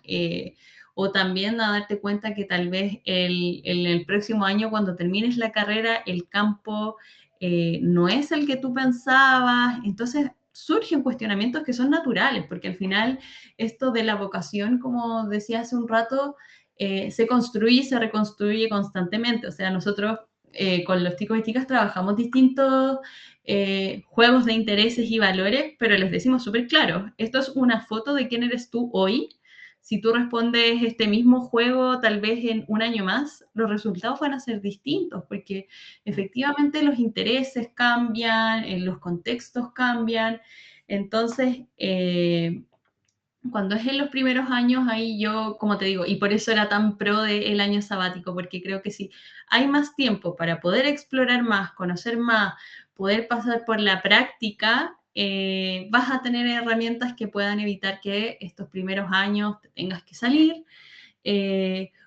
o también a darte cuenta que tal vez en el próximo año, cuando termines la carrera, el campo no es el que tú pensabas. Entonces surgen cuestionamientos que son naturales, porque al final esto de la vocación, como decía hace un rato, se construye y se reconstruye constantemente. O sea, nosotros con los chicos y chicas trabajamos distintos juegos de intereses y valores, pero les decimos súper claro, esto es una foto de quién eres tú hoy. Si tú respondes este mismo juego tal vez en un año más, los resultados van a ser distintos, porque Mm. efectivamente los intereses cambian, los contextos cambian. Entonces, cuando es en los primeros años, ahí yo, como te digo, y por eso era tan pro del año sabático, porque creo que si hay más tiempo para poder explorar más, conocer más, poder pasar por la práctica, vas a tener herramientas que puedan evitar que estos primeros años te tengas que salir,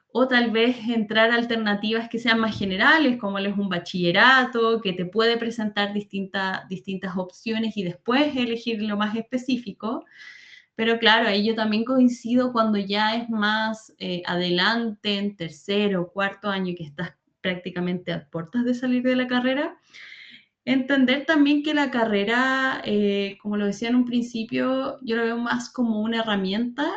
o tal vez entrar a alternativas que sean más generales, como es un bachillerato, que te puede presentar distintas opciones y después elegir lo más específico. Pero claro, ahí yo también coincido cuando ya es más adelante, en tercero o cuarto año, que estás prácticamente a puertas de salir de la carrera, entender también que la carrera, como lo decía en un principio, yo lo veo más como una herramienta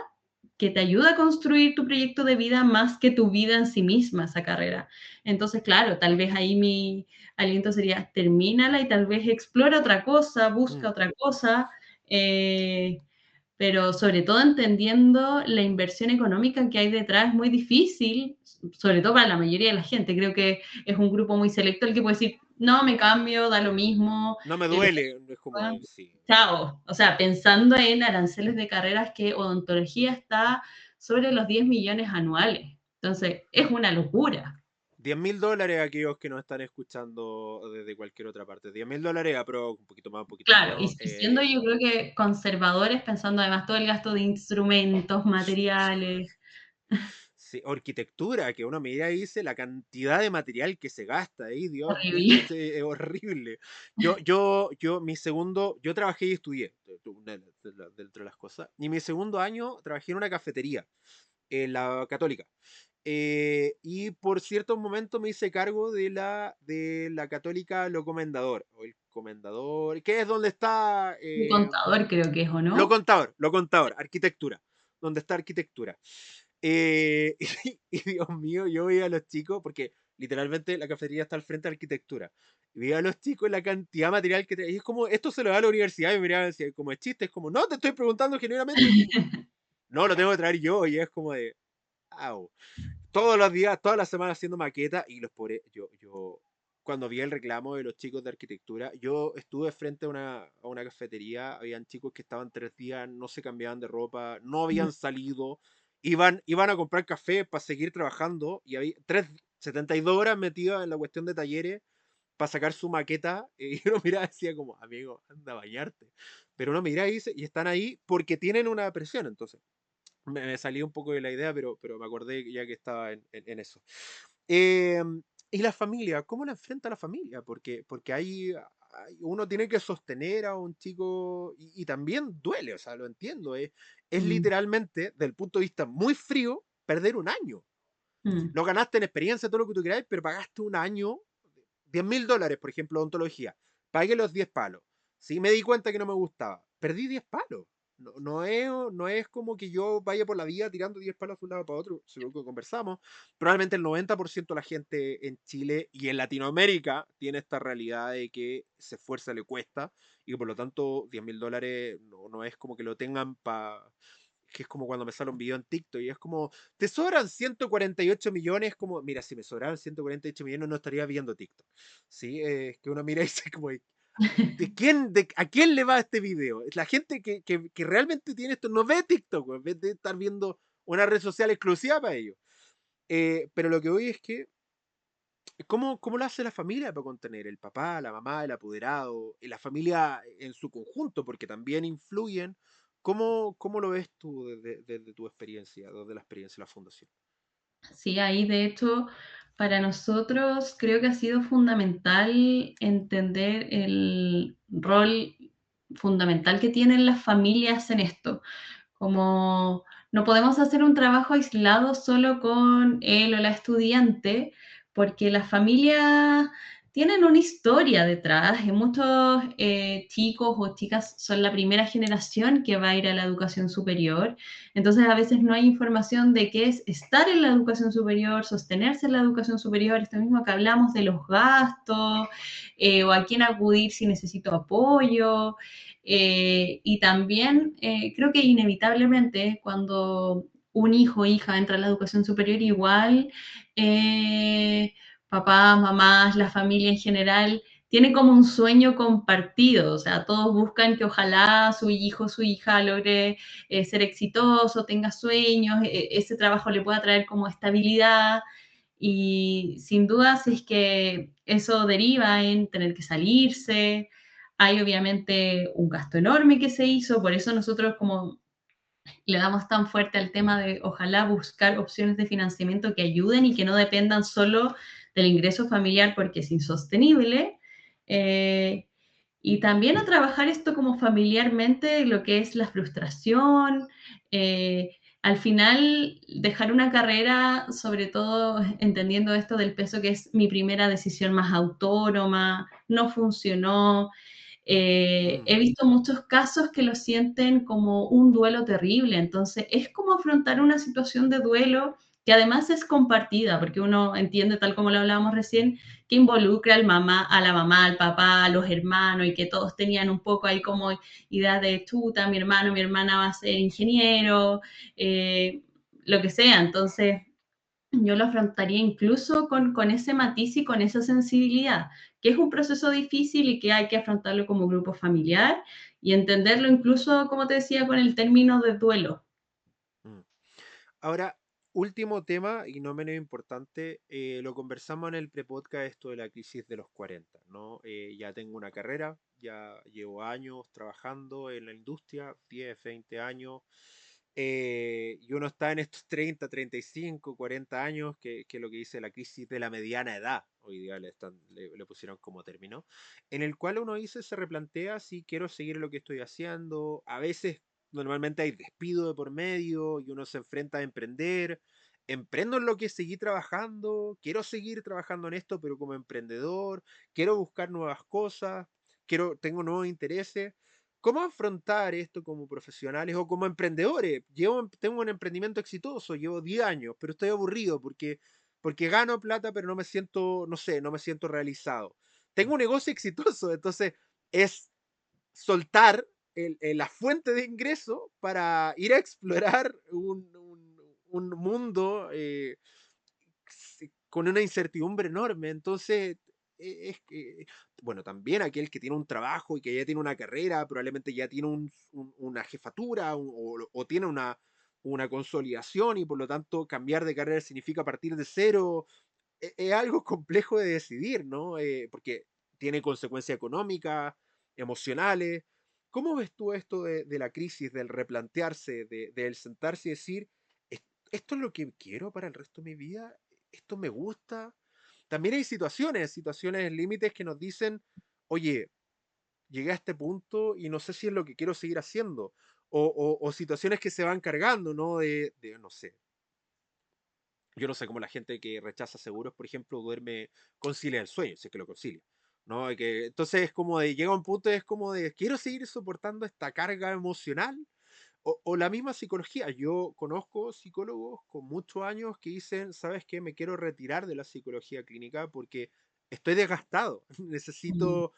que te ayuda a construir tu proyecto de vida más que tu vida en sí misma, esa carrera. Entonces, claro, tal vez ahí mi aliento sería, termínala y tal vez explora otra cosa, busca Mm. otra cosa. eh, pero sobre todo entendiendo la inversión económica que hay detrás es muy difícil, sobre todo para la mayoría de la gente. Creo que es un grupo muy selecto el que puede decir, no, me cambio, da lo mismo, No me el duele, es como, sí. chao. O sea, pensando en aranceles de carreras que odontología está sobre los 10 millones anuales. Entonces, es una locura. $10.000 a aquellos que nos están escuchando desde cualquier otra parte. $10.000 a pro, un poquito más, un poquito Claro, menos. y siendo yo creo que conservadores, pensando además todo el gasto de instrumentos, materiales, Sí, arquitectura, que uno mira y dice la cantidad de material que se gasta ahí, Dios mío, horrible. es horrible. Mi segundo, yo trabajé y estudié, dentro de las cosas, y mi segundo año trabajé en una cafetería, en la Católica. Y por ciertos momentos me hice cargo de la Católica Lo Comendador, o el Comendador, que es donde está Un contador creo que es, ¿o no? Lo Contador, arquitectura, donde está arquitectura. Y Dios mío, yo veía a los chicos, porque literalmente la cafetería está al frente de arquitectura. Y veía a los chicos la cantidad de material que traían. Y es como, esto se lo da a la universidad. Y me miraban así, como es chiste, es como, no, te estoy preguntando genuinamente. Es como, no, lo tengo que traer yo. Y es como de, au. Todos los días, todas las semanas haciendo maquetas. Y los pobres, cuando vi el reclamo de los chicos de arquitectura, yo estuve frente a una cafetería. Habían chicos que estaban 3 días, no se cambiaban de ropa, no habían salido. Iban a comprar café para seguir trabajando y había 72 horas metidas en la cuestión de talleres para sacar su maqueta. Y uno miraba y decía como, amigo, anda a bañarte. Pero uno mira y dice, y están ahí porque tienen una presión. Entonces, me salí un poco de la idea, pero me acordé ya que estaba en eso. Eh, y la familia, ¿cómo la enfrenta la familia? Porque uno tiene que sostener a un chico y también duele, o sea, lo entiendo. Es Mm, literalmente, del punto de vista muy frío, perder un año. mm. Lo ganaste en experiencia, todo lo que tú queráis, pero pagaste un año, $10.000, por ejemplo, odontología. Pagué los 10 palos. Sí, me di cuenta que no me gustaba. Perdí 10 palos. No es como que yo vaya por la vida tirando 10 palos de un lado para otro, según que conversamos. Probablemente el 90% de la gente en Chile y en Latinoamérica tiene esta realidad de que se esfuerza, le cuesta, y que por lo tanto $10.000 no es como que lo tengan para, que es como cuando me sale un video en TikTok y es como, te sobran 148 millones, como, mira, si me sobraran 148 millones no estaría viendo TikTok. Sí, es que uno mira y dice como, ¿a quién le va este video? La gente que realmente tiene esto no ve TikTok, en vez de estar viendo una red social exclusiva para ellos. Pero lo que voy es que, ¿cómo lo hace la familia para contener? El papá, la mamá, el apoderado, y la familia en su conjunto, porque también influyen. ¿Cómo lo ves tú desde tu experiencia, desde la experiencia de la fundación? Sí, ahí de hecho, para nosotros creo que ha sido fundamental entender el rol fundamental que tienen las familias en esto. Como no podemos hacer un trabajo aislado solo con él o la estudiante, porque las familias tienen una historia detrás y muchos chicos o chicas son la primera generación que va a ir a la educación superior. Entonces a veces no hay información de qué es estar en la educación superior, sostenerse en la educación superior, esto mismo que hablamos de los gastos o a quién acudir si necesito apoyo. Y también creo que inevitablemente cuando un hijo o hija entra a la educación superior, igual papás, mamás, la familia en general, tiene como un sueño compartido, o sea, todos buscan que ojalá su hijo, su hija logre ser exitoso, tenga sueños, ese trabajo le pueda traer como estabilidad y sin duda si es que eso deriva en tener que salirse, hay obviamente un gasto enorme que se hizo, por eso nosotros como le damos tan fuerte al tema de ojalá buscar opciones de financiamiento que ayuden y que no dependan solo del ingreso familiar porque es insostenible. Eh, y también a trabajar esto como familiarmente, lo que es la frustración. Al final, dejar una carrera, sobre todo entendiendo esto del peso, que es mi primera decisión más autónoma, no funcionó, Mm. he visto muchos casos que lo sienten como un duelo terrible, entonces es como afrontar una situación de duelo que además es compartida, porque uno entiende, tal como lo hablábamos recién, que involucra al mamá, a la mamá, al papá, a los hermanos, y que todos tenían un poco ahí como idea de chuta, mi hermano, mi hermana va a ser ingeniero, lo que sea. Entonces, yo lo afrontaría incluso con ese matiz y con esa sensibilidad, que es un proceso difícil y que hay que afrontarlo como grupo familiar y entenderlo incluso, como te decía, con el término de duelo. Mm. Ahora, último tema y no menos importante, lo conversamos en el prepodcast esto de la crisis de los 40, ¿no? Ya tengo una carrera, ya llevo años trabajando en la industria, 10 20 años, y uno está en estos 30 35 40 años, que es lo que dice la crisis de la mediana edad, hoy día le pusieron como término, en el cual uno dice, se replantea si quiero seguir lo que estoy haciendo, a veces normalmente hay despido de por medio y uno se enfrenta a emprender. Emprendo en lo que seguí trabajando, quiero seguir trabajando en esto, pero como emprendedor, quiero buscar nuevas cosas, tengo nuevos intereses. ¿Cómo afrontar esto como profesionales o como emprendedores? Tengo un emprendimiento exitoso, llevo 10 años, pero estoy aburrido porque gano plata, pero no me siento, no sé, no me siento realizado. Tengo un negocio exitoso, entonces es soltar la fuente de ingreso para ir a explorar un mundo con una incertidumbre enorme. Entonces, es que, bueno, también aquel que tiene un trabajo y que ya tiene una carrera, probablemente ya tiene una jefatura o tiene una consolidación y por lo tanto cambiar de carrera significa partir de cero. Es algo complejo de decidir, ¿no? Porque tiene consecuencias económicas, emocionales. ¿Cómo ves tú esto de la crisis, del replantearse, del sentarse y decir, ¿esto es lo que quiero para el resto de mi vida? ¿Esto me gusta? También hay situaciones límites que nos dicen, oye, llegué a este punto y no sé si es lo que quiero seguir haciendo. O situaciones que se van cargando, ¿no? No sé, yo no sé cómo la gente que rechaza seguros, por ejemplo, concilia el sueño, si es que lo concilia. ¿No? Entonces es como de, llega un punto, es como de, quiero seguir soportando esta carga emocional. O la misma psicología. Yo conozco psicólogos con muchos años que dicen, ¿sabes qué? Me quiero retirar de la psicología clínica porque estoy desgastado. Mm, Necesito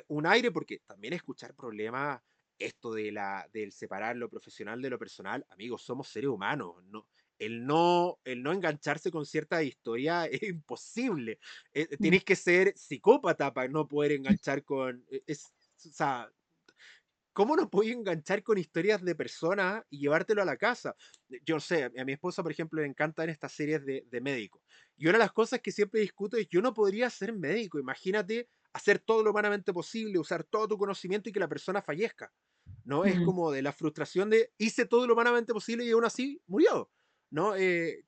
un aire porque también escuchar problemas, esto del separar lo profesional de lo personal, amigos, somos seres humanos. No, el no engancharse con cierta historia es imposible. mm, Tienes que ser psicópata para no poder enganchar o sea, ¿cómo no podía enganchar con historias de personas y llevártelo a la casa? Yo sé, a mi esposa, por ejemplo, le encantan estas series de médicos. Y una de las cosas que siempre discuto es, yo no podría ser médico. Imagínate hacer todo lo humanamente posible, usar todo tu conocimiento y que la persona fallezca. ¿No? Es mm. como de la frustración de, hice todo lo humanamente posible y aún así murió. ¿No?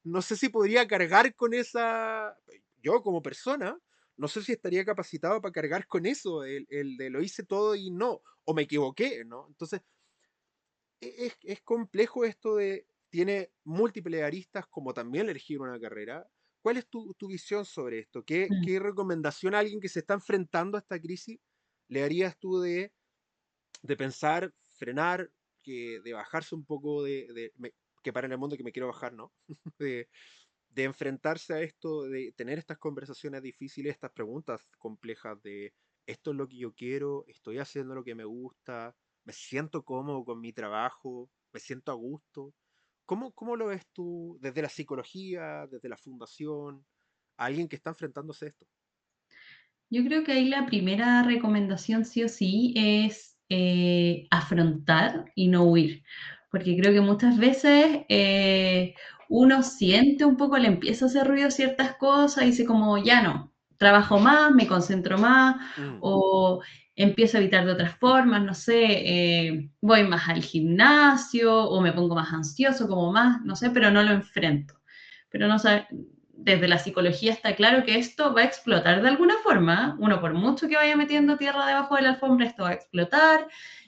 No sé si podría cargar con esa, yo como persona, no sé si estaría capacitado para cargar con eso, el de lo hice todo y no, o me equivoqué, ¿no? Entonces, es complejo esto tiene múltiples aristas, como también elegir una carrera. ¿Cuál es tu visión sobre esto? ¿Qué Mm. recomendación a alguien que se está enfrentando a esta crisis le harías tú de pensar, frenar, de bajarse un poco que para en el mundo que me quiero bajar, ¿no? de, de enfrentarse a esto, de tener estas conversaciones difíciles, estas preguntas complejas de esto es lo que yo quiero, estoy haciendo lo que me gusta, me siento cómodo con mi trabajo, me siento a gusto. ¿Cómo lo ves tú desde la psicología, desde la fundación, a alguien que está enfrentándose a esto? Yo creo que ahí la primera recomendación sí o sí es afrontar y no huir, porque creo que muchas veces uno siente un poco, le empieza a hacer ruido ciertas cosas y dice como, ya no, trabajo más, me concentro más Mm, o empiezo a evitar de otras formas, no sé, voy más al gimnasio o me pongo más ansioso, como más, no sé, pero no lo enfrento. Pero no sabe, desde la psicología está claro que esto va a explotar de alguna forma. Uno, por mucho que vaya metiendo tierra debajo de la alfombra, esto va a explotar,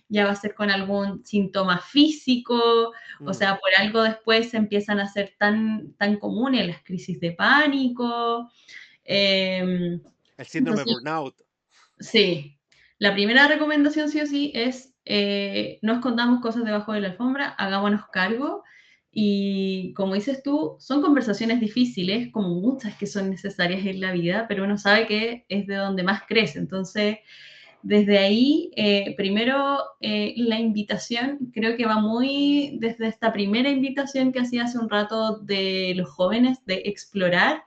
ya va a ser con algún síntoma físico, o mm. sea, por algo después se empiezan a ser tan comunes las crisis de pánico. Eh, El síndrome entonces, burnout. sí, la primera recomendación sí o sí es no escondamos cosas debajo de la alfombra, hagámonos cargo Y como dices tú, son conversaciones difíciles, como muchas que son necesarias en la vida, pero uno sabe que es de donde más crece. Entonces, desde ahí, primero, la invitación creo que va muy desde esta primera invitación que hacía hace un rato de los jóvenes de explorar.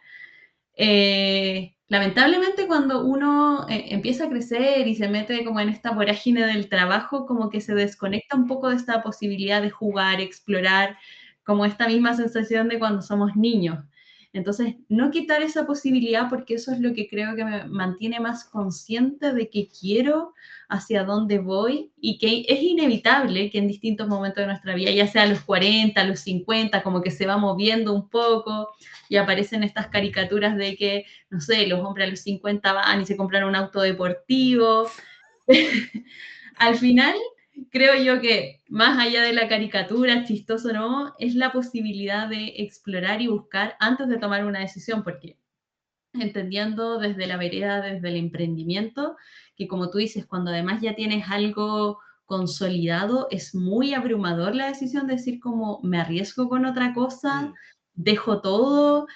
Lamentablemente cuando uno empieza a crecer y se mete como en esta vorágine del trabajo, como que se Mm, desconecta un poco de esta posibilidad de jugar, explorar, como esta misma sensación de cuando somos niños. Entonces, no quitar esa posibilidad porque eso es lo que creo que me mantiene más consciente de que quiero, hacia dónde voy y que es inevitable que en distintos momentos de nuestra vida, ya sea a los 40, a los 50, como que se va moviendo un poco y aparecen estas caricaturas de que, no sé, los hombres a los 50 van y se compran un auto deportivo. Al final, creo yo que más allá de la caricatura, chistoso o no, es la posibilidad de explorar y buscar antes de tomar una decisión, porque entendiendo desde la vereda, desde el emprendimiento, que como tú dices, cuando además ya tienes algo consolidado, es muy abrumador la decisión de decir como me arriesgo con otra cosa, mm, dejo todo,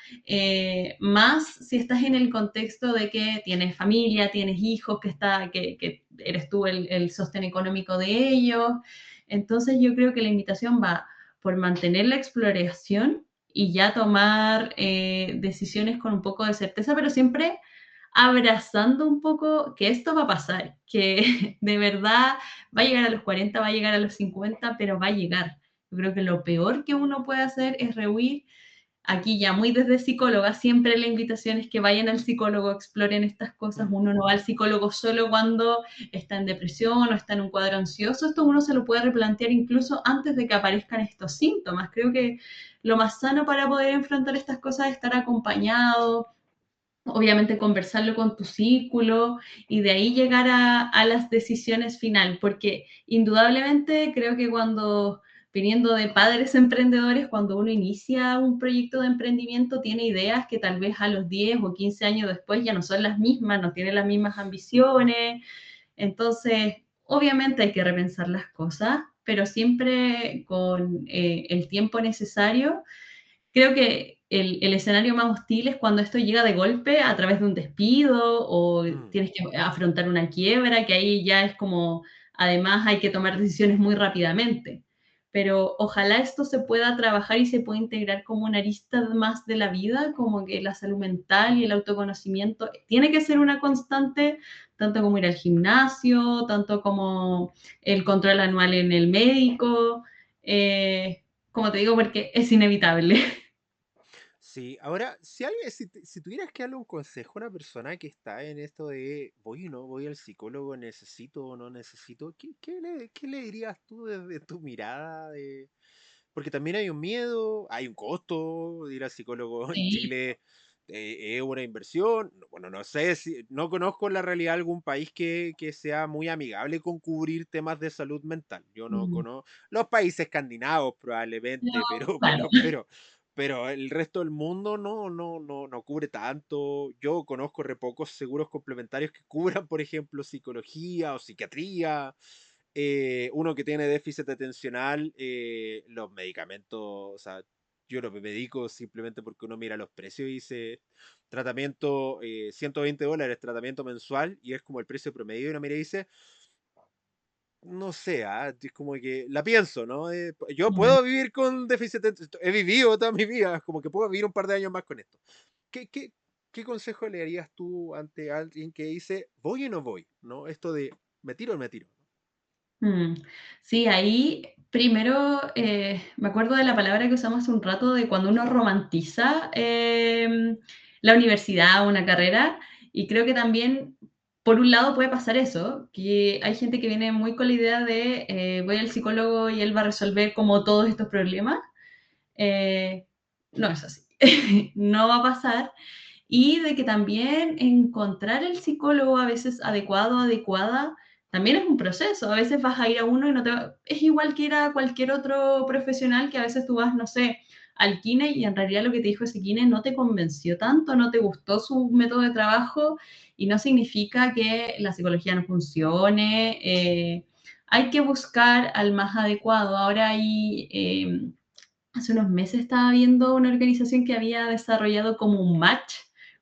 más si estás en el contexto de que tienes familia, tienes hijos, que eres tú el sostén económico de ellos. Entonces yo creo que la invitación va por mantener la exploración y ya tomar decisiones con un poco de certeza, pero siempre abrazando un poco que esto va a pasar, que de verdad va a llegar a los 40, va a llegar a los 50, pero va a llegar. Yo creo que lo peor que uno puede hacer es rehuir. Aquí ya muy desde psicóloga, siempre la invitación es que vayan al psicólogo, exploren estas cosas. mm. Uno no va al psicólogo solo cuando está en depresión o está en un cuadro ansioso. Esto uno se lo puede replantear incluso antes de que aparezcan estos síntomas. Creo que lo más sano para poder enfrentar estas cosas es estar acompañado, obviamente conversarlo con tu círculo y de ahí llegar a las decisiones final, porque indudablemente creo que cuando, viniendo de padres emprendedores, cuando uno inicia un proyecto de emprendimiento, tiene ideas que tal vez a los 10 o 15 años después ya no son las mismas, no tienen las mismas ambiciones, entonces obviamente hay que repensar las cosas, pero siempre con el tiempo necesario. Creo que el escenario más hostil es cuando esto llega de golpe a través de un despido o Mm. tienes que afrontar una quiebra, que ahí ya es como, además hay que tomar decisiones muy rápidamente. Pero ojalá esto se pueda trabajar y se pueda integrar como una arista más de la vida, como que la salud mental y el autoconocimiento tiene que ser una constante, tanto como ir al gimnasio, tanto como el control anual en el médico, como te digo, porque es inevitable. Sí, ahora, si alguien, si tuvieras que darle un consejo a una persona que está en esto de voy o no voy al psicólogo, necesito o no necesito, qué le dirías tú desde tu mirada de... Porque también hay un miedo, hay un costo de ir al psicólogo en Sí. Chile, es una inversión. Bueno, no sé si, no conozco la realidad de algún país que sea muy amigable con cubrir temas de salud mental. Yo no Mm, conozco los países escandinavos pero probablemente, claro. pero el resto del mundo no cubre tanto. Yo conozco re pocos seguros complementarios que cubran, por ejemplo, psicología o psiquiatría. Uno que tiene déficit atencional, los medicamentos, o sea, yo no me medico simplemente porque uno mira los precios y dice tratamiento, $120, tratamiento mensual, y es como el precio promedio, y uno mira y dice, no sé, es como que la pienso, ¿no? Yo Mm. puedo vivir con déficit, he vivido toda mi vida, es como que puedo vivir un par de años más con esto. ¿Qué, qué, qué consejo le darías tú ante alguien que dice, voy o no voy? ¿No? Esto de, ¿me tiro o no me tiro? Mm. Sí, ahí primero me acuerdo de la palabra que usamos hace un rato de cuando uno romantiza la universidad o una carrera, y creo que también, por un lado, puede pasar eso, que hay gente que viene muy con la idea de voy al psicólogo y él va a resolver como todos estos problemas. Eh, no es así, no va a pasar. Y de que también encontrar el psicólogo a veces adecuado, adecuada, también es un proceso. A veces vas a ir a uno y no te va... Es igual que ir a cualquier otro profesional que a veces tú vas, no sé, al kine y en realidad lo que te dijo ese kine no te convenció tanto, no te gustó su método de trabajo y no significa que la psicología no funcione. Hay que buscar al más adecuado. Ahora hay hace unos meses estaba viendo una organización que había desarrollado como un match,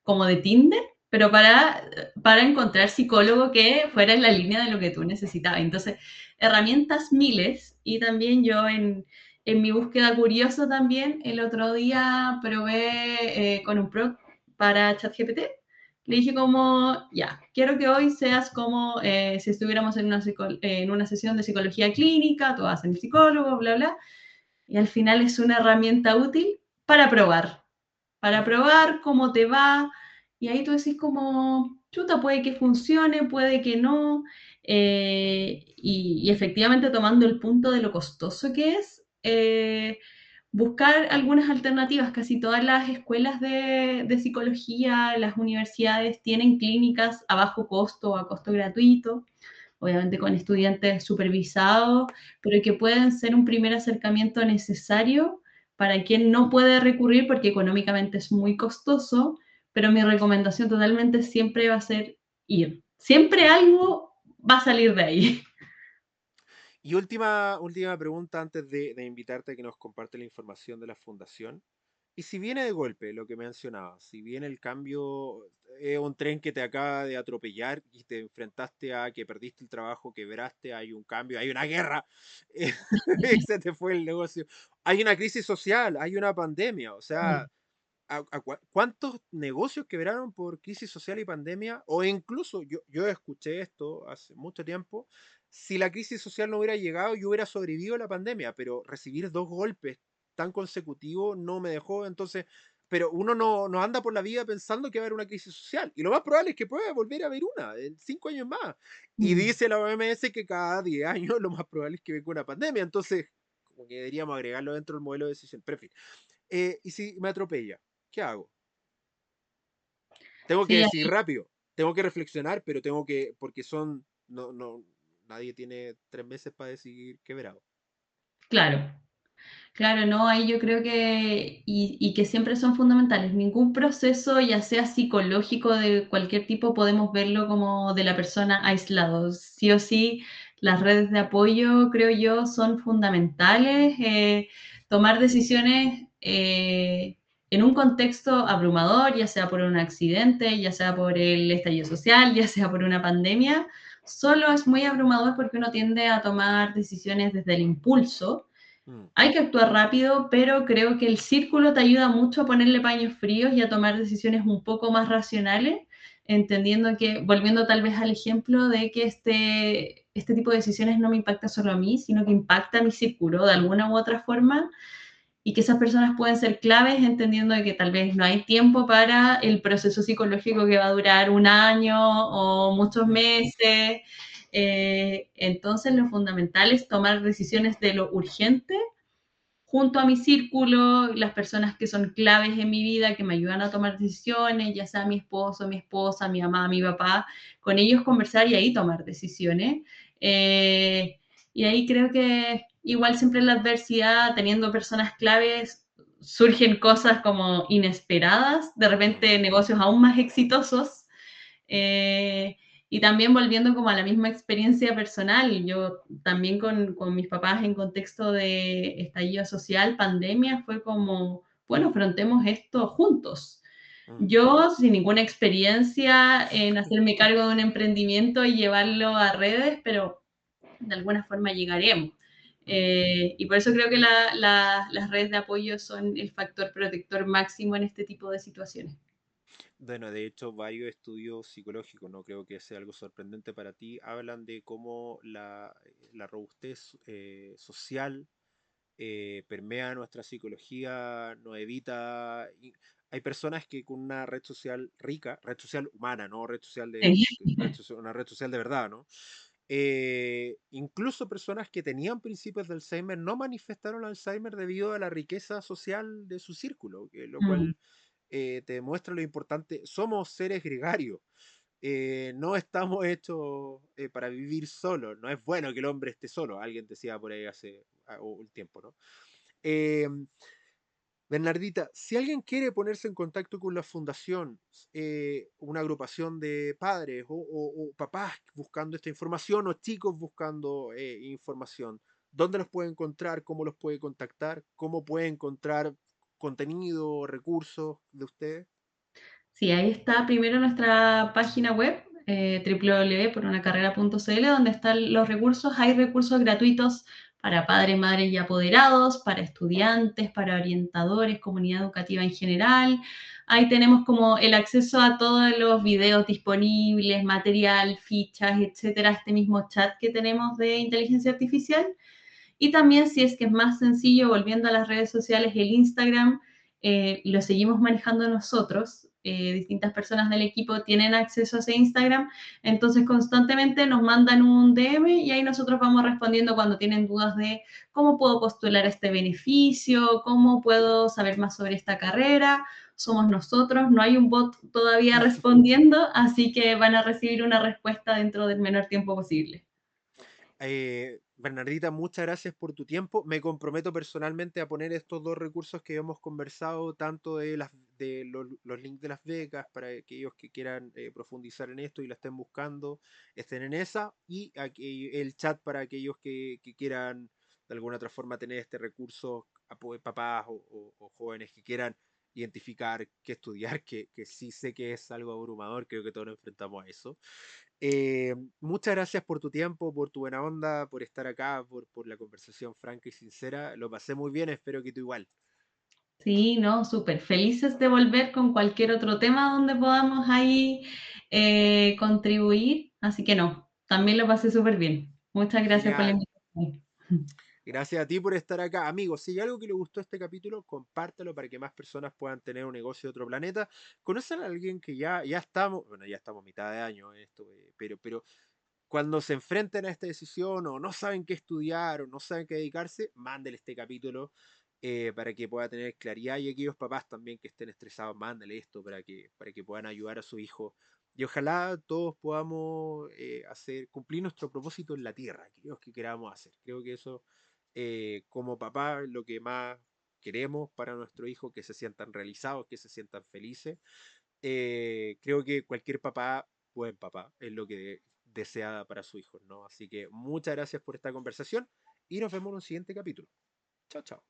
como de Tinder, pero para encontrar psicólogo que fuera en la línea de lo que tú necesitabas. Entonces, herramientas miles y también yo en mi búsqueda curiosa también, el otro día probé con un prompt para ChatGPT. Le dije como, ya, quiero que hoy seas como si estuviéramos en una sesión de psicología clínica, tú vas en el psicólogo, bla, bla, y al final es una herramienta útil para Ujú. probar cómo te va. Y ahí tú decís como, chuta, puede que funcione, puede que no. Y efectivamente tomando el punto de lo costoso que es, buscar algunas alternativas. Casi todas las escuelas de psicología, las universidades tienen clínicas a bajo costo o a costo gratuito, obviamente con estudiantes supervisados, pero que pueden ser un primer acercamiento necesario para quien no puede recurrir porque económicamente es muy costoso, pero mi recomendación totalmente siempre va a ser ir. Siempre Mm. algo va a salir de ahí. Y última pregunta antes de invitarte a que nos comparte la información de la fundación. Y si viene de golpe lo que mencionaba, si viene el cambio, es un tren que te acaba de atropellar y te enfrentaste a que perdiste el trabajo, quebraste, hay un cambio, hay una guerra, y se te fue el negocio, hay una crisis social, hay una pandemia, o sea, ¿cuántos negocios quebraron por crisis social y pandemia? O incluso, yo escuché esto hace mucho tiempo, si la crisis social no hubiera llegado, yo hubiera sobrevivido a la pandemia, pero recibir dos golpes tan consecutivos no me dejó, entonces, pero uno no anda por la vida pensando que va a haber una crisis social, y lo más probable es que pueda volver a haber una en 5 años más. Y Mm. dice la OMS que cada 10 años lo más probable es que venga una pandemia, entonces, como que deberíamos agregarlo dentro del modelo de decisión. Pero en fin, y si me atropella, ¿qué hago? Tengo que Sí, decidir rápido, tengo que reflexionar, pero tengo que, porque son, nadie tiene 3 meses para decidir quebrado. claro. Claro, no, ahí yo creo que, y que siempre son fundamentales. Ningún proceso, ya sea psicológico de cualquier tipo, podemos verlo como de la persona aislado. Sí o sí, las redes de apoyo, creo yo, son fundamentales. Tomar decisiones en un contexto abrumador, ya sea por un accidente, ya sea por el estallido social, ya sea por una pandemia, solo es muy abrumador porque uno tiende a tomar decisiones desde el impulso. Mm, Hay que actuar rápido, pero creo que el círculo te ayuda mucho a ponerle paños fríos y a tomar decisiones un poco más racionales, entendiendo que, volviendo tal vez al ejemplo de que este tipo de decisiones no me impacta solo a mí, sino que impacta a mi círculo de alguna u otra forma y que esas personas pueden ser claves, entendiendo de que tal vez no hay tiempo para el proceso psicológico que va a durar un año o muchos mm, meses. Entonces, lo fundamental es tomar decisiones de lo urgente junto a mi círculo, las personas que son claves en mi vida, que me ayudan a tomar decisiones, ya sea mi esposo, mi esposa, mi mamá, mi papá, con ellos conversar y ahí tomar decisiones. Eh, y ahí creo que igual siempre en la adversidad, teniendo personas claves, surgen cosas como inesperadas, de mm, repente negocios aún más exitosos. Eh, y también volviendo como a la misma experiencia personal, yo también con mis papás en contexto de estallido social, pandemia, fue como, bueno, afrontemos esto juntos. mm. Yo sin ninguna experiencia en hacerme cargo de un emprendimiento y llevarlo a redes, pero de alguna forma llegaremos. Mm. Y por eso creo que las redes de apoyo son el factor protector máximo en este tipo de situaciones. Bueno, de hecho, varios estudios psicológicos, no creo que sea algo sorprendente para ti, hablan de cómo la robustez social permea nuestra psicología, nos evita. Hay personas que con una red social rica, red social humana, no red social una red social de verdad, ¿no? Incluso personas que tenían principios de Alzheimer no manifestaron Alzheimer debido a la riqueza social de su círculo, lo Mm, cual te demuestra lo importante. Somos seres gregarios, no estamos hechos para vivir solos. No es bueno que el hombre esté solo. Alguien decía por ahí hace un tiempo, ¿no? Eh, Bernardita, si alguien quiere ponerse en contacto con la fundación, una agrupación de padres o papás buscando esta información o chicos buscando información, ¿Dónde los puede encontrar? ¿Cómo los puede contactar? ¿Cómo puede encontrar contenido, recursos de ustedes? Sí, ahí está primero nuestra página web, www.porunacarrera.cl, donde están los recursos. Hay recursos gratuitos para padres, madres y apoderados, para estudiantes, para orientadores, comunidad educativa en general. Ahí tenemos como el acceso a todos los videos disponibles, material, fichas, etcétera, este mismo chat que tenemos de inteligencia artificial. Y también, si es que es más sencillo, volviendo a las redes sociales, el Instagram lo seguimos manejando nosotros. Distintas personas del equipo tienen acceso a ese Instagram, entonces constantemente nos mandan un DM y ahí nosotros vamos respondiendo cuando tienen dudas de cómo puedo postular este beneficio, cómo puedo saber más sobre esta carrera. Somos nosotros, no hay un bot todavía respondiendo, así que van a recibir una respuesta dentro del menor tiempo posible. Bernardita, muchas gracias por tu tiempo. Me comprometo personalmente a poner estos dos recursos que hemos conversado, tanto de los links de las becas para aquellos que quieran profundizar en esto y la estén buscando, estén en esa, y el chat para aquellos que quieran de alguna otra forma tener este recurso, papás o jóvenes que quieran identificar qué estudiar, que sí sé que es algo abrumador, creo que todos nos enfrentamos a eso. Muchas gracias por tu tiempo, por tu buena onda, por estar acá, por la conversación franca y sincera. Lo pasé muy bien, espero que tú igual. Sí, no, súper felices de volver con cualquier otro tema donde podamos ahí contribuir. Así que no, también lo pasé súper bien. Muchas gracias por la Genial. invitación. Gracias a ti por estar acá. Amigos, si hay algo que le gustó este capítulo, compártelo para que más personas puedan tener un negocio de otro planeta. ¿Conocen a alguien que ya estamos, bueno, ya estamos a mitad de año, esto, pero cuando se enfrenten a esta decisión o no saben qué estudiar o no saben qué dedicarse, mándele este capítulo para que pueda tener claridad, y aquellos papás también que estén estresados, mándale esto para que puedan ayudar a su hijo. Y ojalá todos podamos cumplir nuestro propósito en la tierra, aquellos que queramos hacer. Creo que eso, como papá, es lo que más queremos para nuestro hijo, que se sientan realizados, que se sientan felices. Creo que cualquier papá, buen papá, es lo que desea para su hijo, ¿no? Así que muchas gracias por esta conversación y nos vemos en un siguiente capítulo. Chao, chao.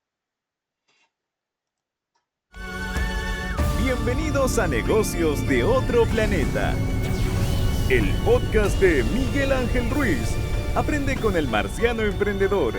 Bienvenidos a Negocios de otro planeta, el podcast de Miguel Ángel Ruiz. Aprende con el marciano emprendedor